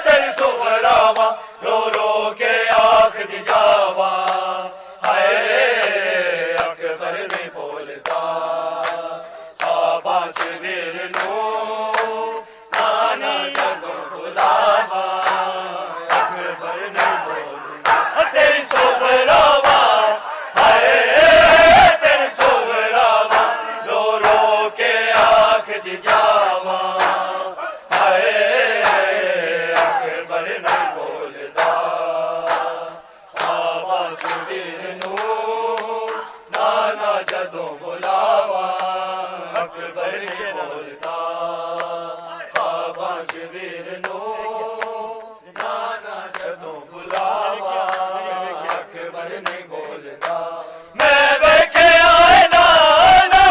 تیری سغراوا رو رو کے آنکھ دی جاوا ہائے اکبر نہیں بولتا شاباش ویر نو نانا جدوں بلاوا اکبر نہیں بولتا تیری سغراوا ہائے تیری سغراوا رو رو کے آنکھ دی جاوا ہائے اکبر نہیں بولتا شاباش ویر نو نانا جدوں بلاوا اکبر نہیں بولتا شاباش ویر نو نانا جدوں بلاوا اکبر نہیں بولتا میں بیٹھے آئے نانا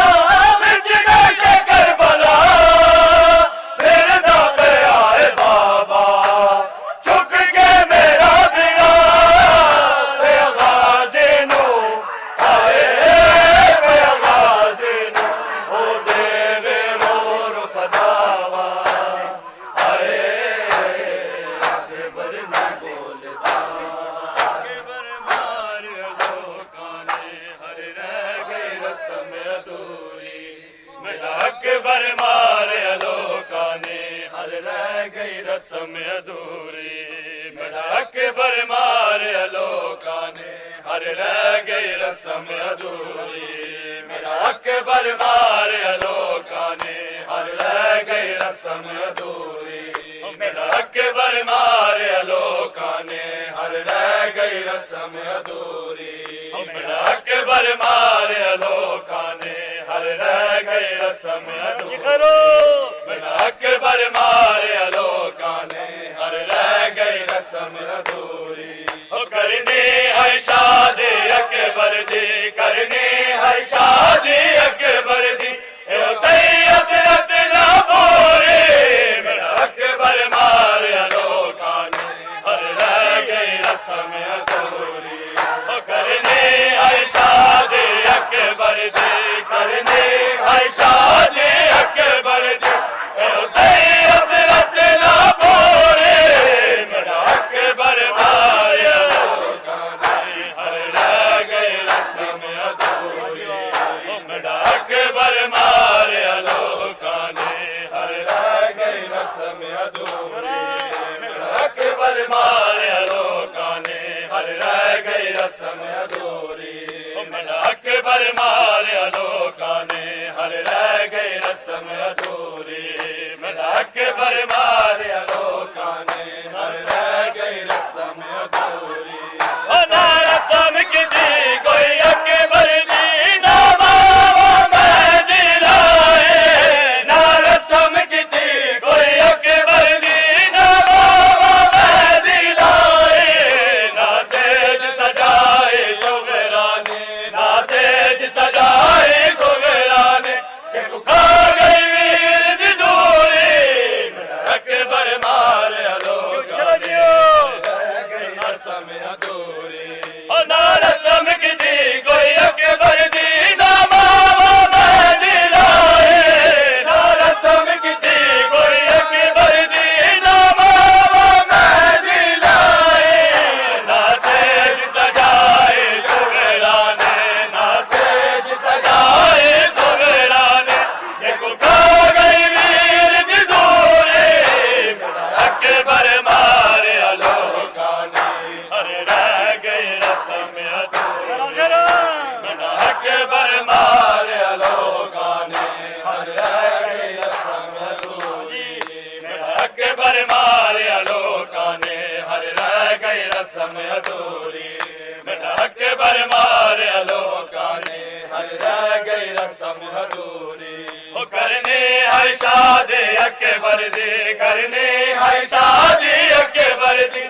وچ گشت کربلا پھردا پہ آئے بابا چک کے میرا بیا بے غازی نو ہائے بے غازی نو او دے وے رو رو صداوا ہائے اکبر نہیں بولتا اکبر مار لوکاں نے ہر رہ گئی رسم ادھوری میرا اکبر مار لوکاں نے ہر رہ گئی رسم ادھوری میرا اکبر مار لوکاں لوکانے ہر رہ گئی رسم ادھوری میرا اکبر مارے لوکانے ہر رہ گئی رسم ادھوری میرا اکبر مارے لوکانے ہر رہ گئی رسم ادھوری میرا اکبر مارے لوکانے ہر رہ گئی رسم ادھوری میرا اکبر مارے لوکانے ہر رہ گئی رسم ادھوری کرنی ہے شادی اکبر دی کرنی ہے شادی اکبر دی حسرت نہ پوری میرا اکبر مارے لوکانے ہر رہ گئی رسم ادھوری کرنی ہے شادی اکبر دی کرنی ہے شادی اکبر دی حسرت نہ پوری میرا اکبر مارے لوکانے ہر رہ گئی رسم ادھوری میرا اکبر مارے لوکانے ہر رہ گئی رسم ادھوری میرا اکبر مارے لوکانے ہر رہ گئی رسم ادھوری میرا اکبر مارے لوکانے ہر رہ گئی رسم ادھوری میرا اکبر مارے لوکانے ہر رہ گئی رسم ادھوری نہ رسم کی تھی کوئی اکبر دی نہ بابا میں دلائے نہ رسم کی تھی کوئی اکبر دی نہ بابا میں دلائے نہ سیج سجائے سغرانے نہ سیج سجائے سغرانے چکو کھا گئی ویر دی دوری میرا اکبر مارے لوکانے رہ گئی رسم ادھوری نہ رسم کی تھی کوئی اکبر دی نہ بابا میں دلائے نہ رسم کی تھی کوئی اکبر دی نہ بابا میں دلائے نہ سیج سجائے سغرانے نہ سیج سجائے سغرانے دیکھو کھا گئی ویر دی دوری میرا اکبر مارے لوکانے ہر رہ گئی رسم ادھوری میرا اکبر مارے لوکانے ہر رہ گئی رسم ادھوری میرا اکبر مارے لوکانے ہر رہ گئی رسم ادھوری میرا اکبر مارے لوکانے ہر رہ گئی رسم ادھوری کرنی ہے شادی اکبر دی کرنی ہے شادی اکبر دی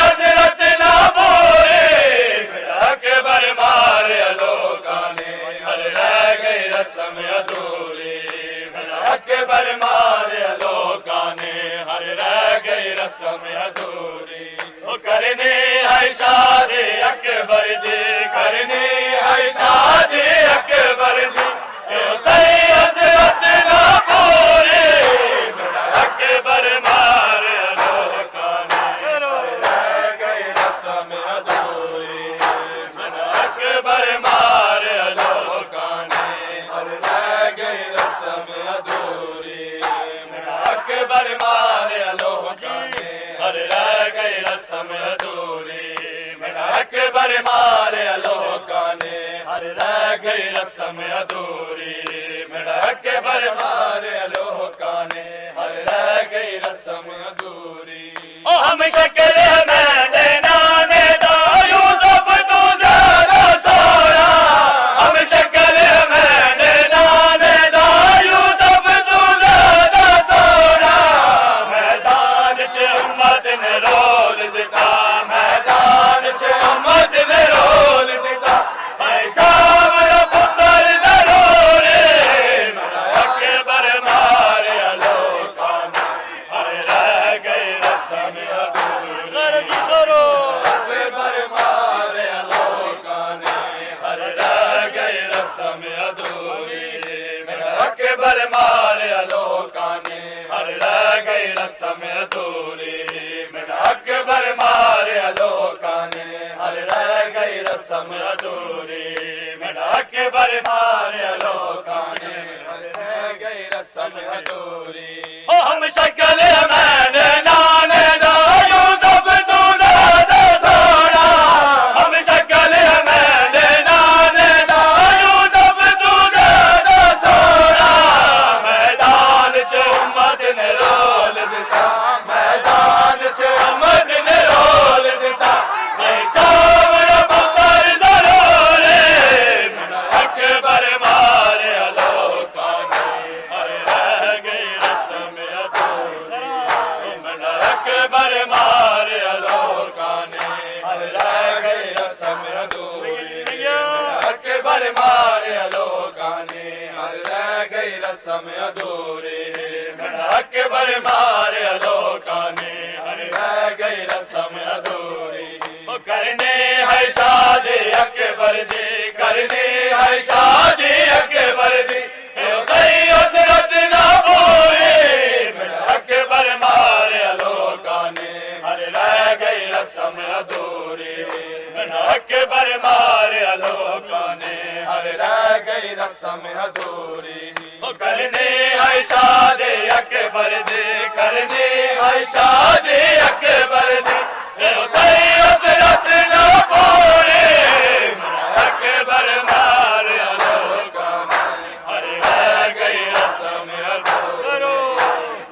حسرت نہ پوری میرا اکبر مارے لوکانے ہر رہ گئی رسم ادھوری میرا اکبر مارے لوکانے ہر رہ گئی رسم ادھوری کرنی ہے شادی اکبر دی کرنی ہے شادی اکبر دی حسرت نہ پوری میرا اکبر مارے لوکانے ہر رہ گئی رسم ادھوری میرا اکبر مارے لوکانے ہر رہ گئی رسم ادھوری میرا اکبر مارے لوکانے ہر رہ گئی رسم ادھوری میرا اکبر مارے لوکانے ہر رہ گئی رسم ادھوری میرا اکبر مارے لوکانے ہر رہ گئی رسم ادھوری ہم شکل میں نانے دا یوسف تو زیادہ سونا ہم شکل میں نانے دا یوسف تو زیادہ سونا میدان چ امت نے رول دتا میدان چ امت نے رول دتا اے چاوڑا پتر ضروری میرا اکبر مارے لوکانے ہر رہ گئی رسم ادھوری اکبر مارے لوکانے ہر رہ گئی رسم ادھوری میرا اکبر مارے لوکانے ہر رہ گئی رسم ادھوری میرا اکبر مارے لوکانے ہر رہ گئی رسم ادھوری میرا اکبر مارے لوکانے ہر رہ گئی رسم ادھوری ہم شکل میں نانے دا یوسف تو زیادہ سونا اکبر مارے لوکانے ہر رہ گئی رسم ادھوری میرا اکبر مارے لوکانے ہر رہ گئی رسم ادھوری کرنے ہے شادی اکبر دی کرنے ہے شادی اکبر دی گئی حسرت نہ پوری میرا اکبر مارے لوکانے ہر رہ گئی رسم ادھوری میرا اکبر مارے لوکانے ہر رہ گئی رسم ادھوری کرنے ہے شادی اکبر دی کرنے ہے شادی اکبر دی گئی حسرت نہ پوری میرا اکبر مارے لوکانے ہر رہ گئی رسم ادھوری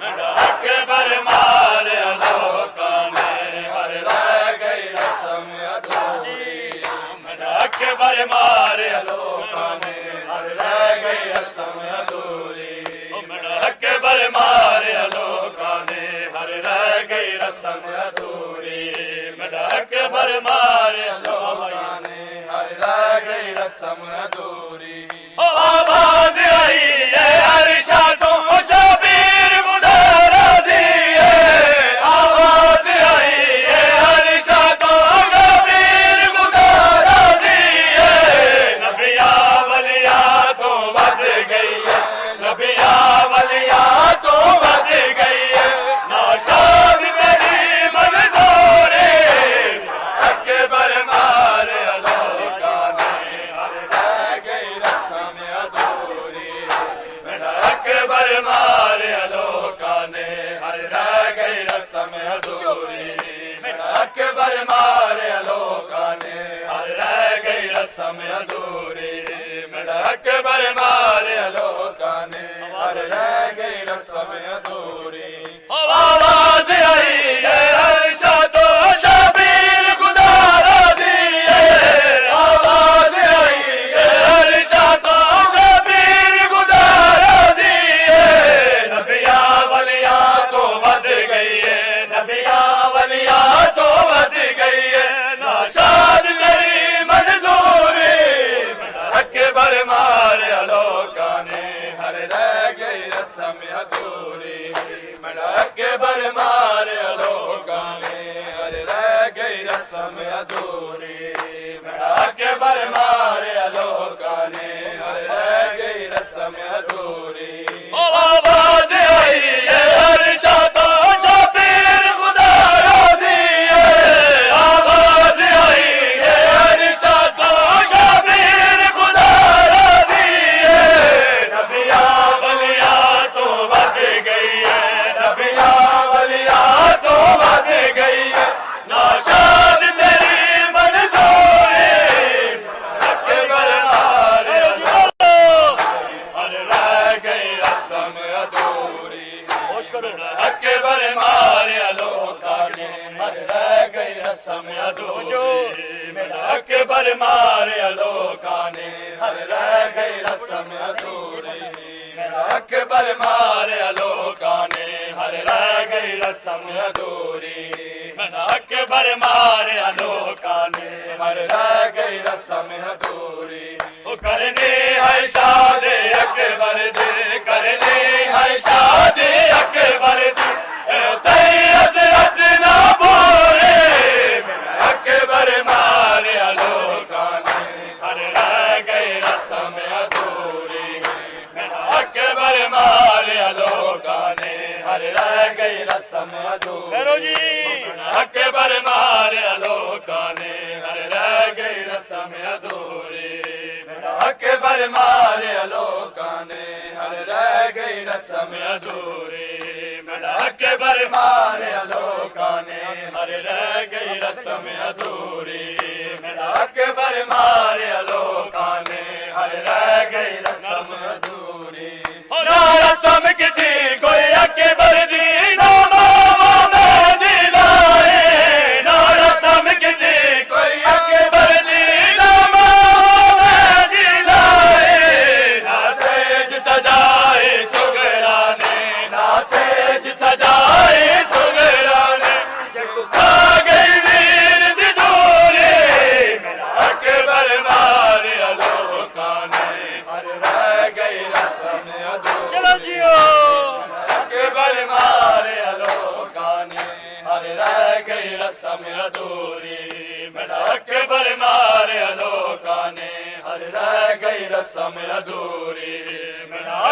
میرا اکبر مارے لوکانے ہر رہ گئی رسم ادھوری میرا اکبر مارے لوکانے ہر رہ گئی رسم ادھوری میرا اکبر مارے لوکانے ہر رہ گئی رسم ادھوری میرا اکبر مارے لوکانے ہر رہ گئی رسم ادھوری آواز آئی ہے ہر شادوں شبیر خدا راضی ہے آواز آئی ہے ہر شادوں شبیر خدا راضی ہے نبیاں ولیاں تو ود گئی ہے نبیاں ولیاں تو ود گئی ہے ناشاد میری منظوری اکبر مارے لوکانے ہر رہ گئی رسم ادھوری میرا اکبر مارے لوکانے ہر رہ گئی رسم ادھوری میرا اکبر مارے لوکانے ہر رہ گئی رسم ادھوری میرا اکبر مارے لوکانے ہر رہ گئی رسم ادھوری آواز آئی ہے ہر شادوں شبیر خدا راضی ہے آواز آئی ہے ہر شادوں شبیر خدا راضی ہے نبیاں ولیاں تو ود گئی ہے نبیاں ولیاں تو ود گئی ہے ناشاد میری منظوری میرا اکبر مارے لوکانے ہر رہ گئی رسم ادھوری میرا اکبر مارے لوکانے ہر رہ گئی رسم ادھوری میرا اکبر مارے لوکانے ہر رہ گئی رسم ادھوری آواز آئی ہے ہر شادوں شبیر خدا راضی ہے آواز آئی ہے ہر شادوں شبیر خدا راضی ہے نبیاں ولیاں تو ود گئی ہے نبیاں ولیاں تو ود گئی ہے ناشاد تیری منظوری اکبر مارے ہر رہ گئی رسم ادھوری اکبر مارے لوکانے ہر رہ گئی رسم ادھوری میرا اکبر مارے لوکانے ہر رہ گئی رسم ادھوری میرا اکبر مارے لوکانے ہر رہ گئی رسم ادھوری میرا اکبر مارے لوکانے ہر رہ گئی رسم ادھوری کرنے ہے شادی اکبر دی کرنے ہے شادی اکبر دی تئی حسرت نہ پوری میرا اکبر مارے لوکانے ہر رہ گئی رسم ادھوری میرا اکبر مارے لوکانے ہر رہ گئی رسم ادھوری اکبر مارے لوکانے ہر رہ گئی رسم ادھوری اکبر مارے لوکانے ہر رہ گئی رسم ادھوری میرا اکبر مارے لوکانے ہر رہ گئی رسم ادھوری میرا اکبر مارے لوکانے ہر رہ گئی رسم ادھوری نہ رسم کی تھی کوئی اکبر دی نہ ماما میں دلائے نہ رسم کی تھی کوئی اکبر دی نہ ماما میں دلائے نہ سیج سجائے سگرانے نہ سیج سجائے سگرانے آ گئی ویر دی دوری میرا اکبر مارے لوکانے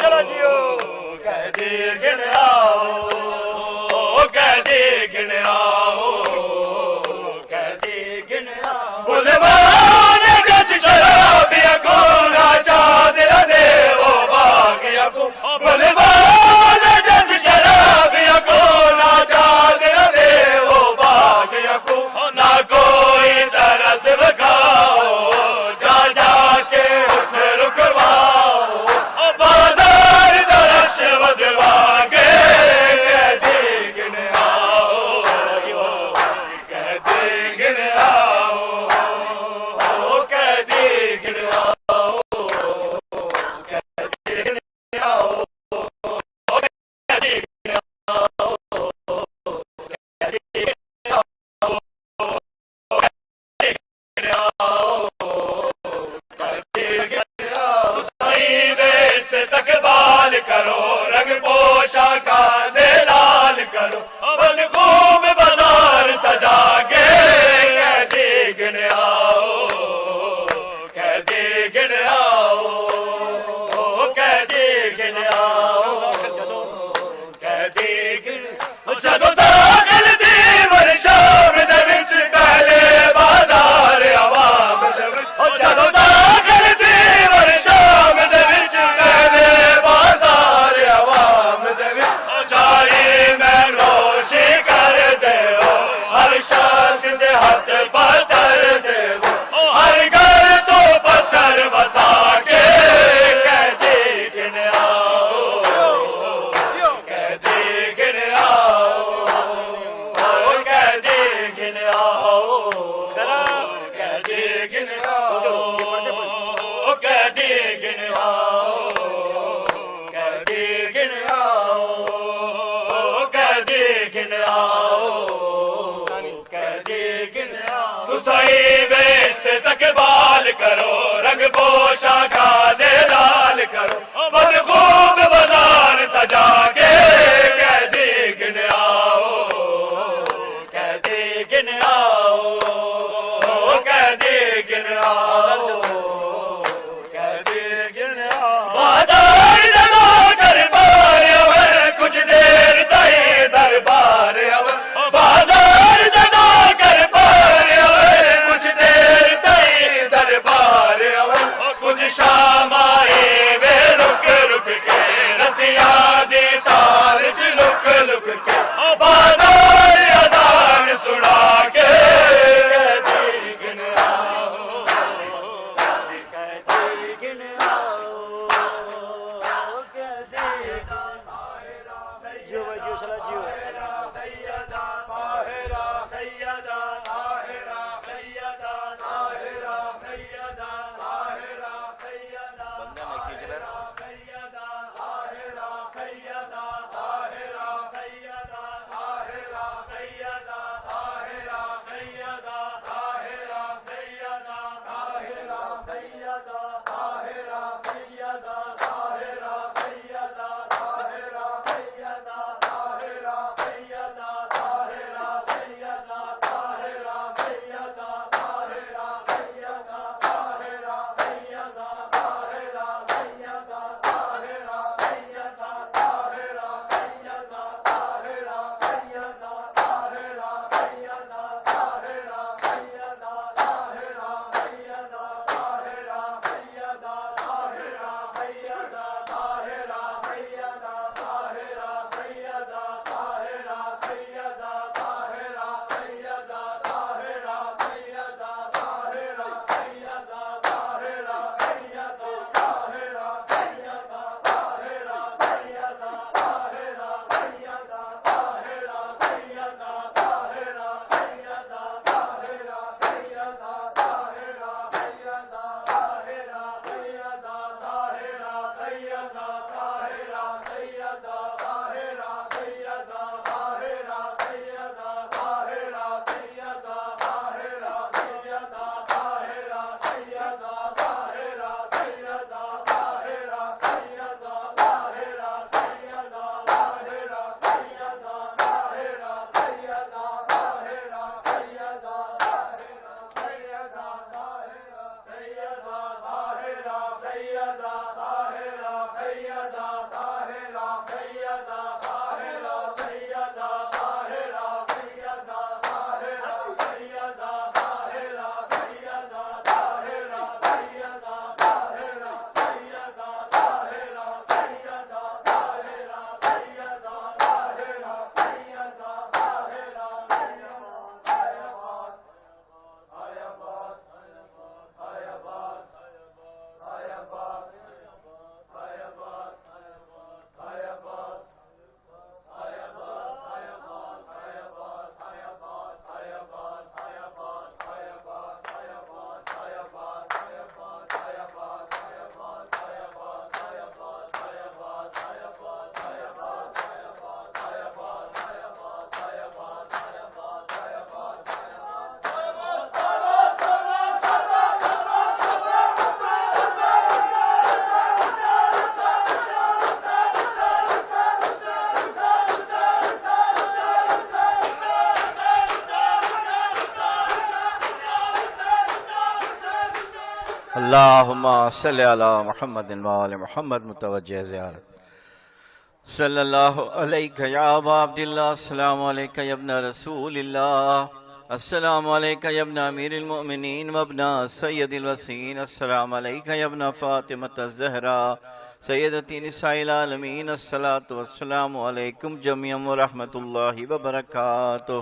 چلا جیو قیدی گن آؤ قیدی گن آؤ قیدی گن آؤ بلوان جس شرابیاں کو نہ چادر دے وہ باغیاں کو بلوان جس شرابیاں کو نہ چادر دے وہ باغیاں کو نہ کوئی درس بکھاؤ جا جا کے اٹھ رکواؤ بازار درش بدوا کے قیدی گن آؤ قیدی گن آؤ قیدی گن آؤ قیدی گن آؤ استقبال کرو رنگ پوشا کا دے لال کرو بل خوب بازار سجا کے قیدی گن آؤ قیدی گن آؤ قیدی گن آؤ قیدی گن جدو داخل دیور شام دے وچ پہلے بازار عوام دے وچ جدو داخل دیور شام دے وچ پہلے بازار عوام دے وچ چاری میں نوشی کر دے ہر شخص دے ہاتھ پتھر دے ہر گھر تو پتھر وسا کے قیدی گن آؤ قیدی گن آؤ قیدی گن آؤ قیدی گن آؤ قیدی گن آؤ قیدی گن آؤ قیدی گن آؤ قیدی گن آؤ تو صحیح بیس استقبال کرو رنگ پوشا کا دے لال کرو بل خوب بازار سجا کے قیدی گن آؤ قیدی گن آؤ قیدی گن آؤ قیدی گن آؤ بازار جگہ دربار اور کچھ دیر تائی دربار اور بازار جگہ دربار اور کچھ دیر تائی دربار اور کچھ شام آئے وے رک رک کے رسیا دی تار چ لک لک کے بازار اذان سنا کے قیدی گن آؤ قیدی گن آؤ قیدی جیو جیو چلا جیو سیدہ طاہرہ سیدہ طاہرہ سیدہ طاہرہ سیدہ طاہرہ سیدہ بندہ نہیں کھینچ رہا سیدہ طاہرہ سیدہ طاہرہ سیدہ طاہرہ سیدہ طاہرہ سیدہ طاہرہ سیدہ طاہرہ سیدہ طاہرہ سیدہ طاہرہ سیدہ طاہرہ سیدہ طاہرہ اللہم صلی علی محمد وآل محمد متوجہ زیارت صلی اللہ علیہ یا ابا عبداللہ السلام علیکہ یا ابن رسول اللہ السلام علیکہ یا ابن امیر المؤمنین وابن سید الوسین السلام علیکہ یا ابن فاطمۃ الزہرا سیدتی نساء العالمین الصلاۃ والسلام علیکم جميعا ورحمۃ اللہ وبرکاتہ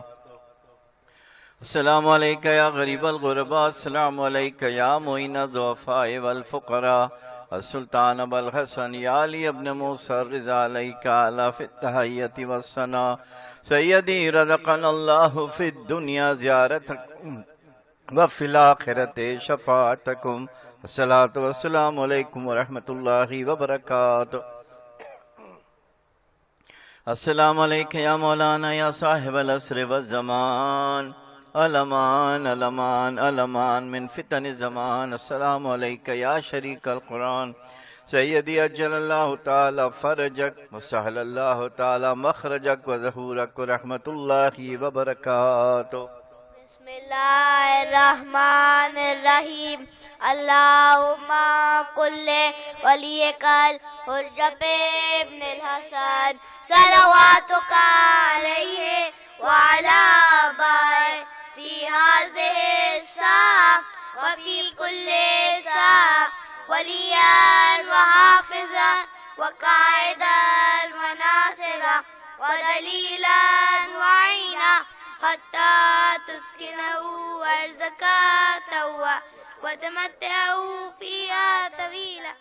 السلام علیکہ یا غریب الغرباء السلام علیکہ یا معین الضعفاء والفقراء السلطان ابو الحسن یا علی ابن موسیٰ الرضا علیکہ علی فی التحیت والثناء سیدی رزقنا اللہ فی الدنیا زیارتکم وفی الآخرت شفاعتکم الصلاۃ والسلام علیکم ورحمۃ اللہ وبرکاتہ السلام علیکہ یا مولانا یا صاحب العصر والزمان الامان الامان الامان من فتن الزمان السلام علیکہ یا شریک القرآن سیدی اجل اللہ تعالی فرجک وسہل اللہ تعالی مخرجک وظہورک ورحمۃ اللہ وبرکاتہ بسم اللہ الرحمن الرحیم اللہم کل ولیک الحجب ابن الحسن صلواتک علیہ وعلی آبائہ فی ہذہ الساعة وفی کل ساعة ولیا وحافظا وقائدا وناصرا ودلیلا وعینا حتی تسکنہ ارضک طوعا وتمتعہ فیہا طویلا.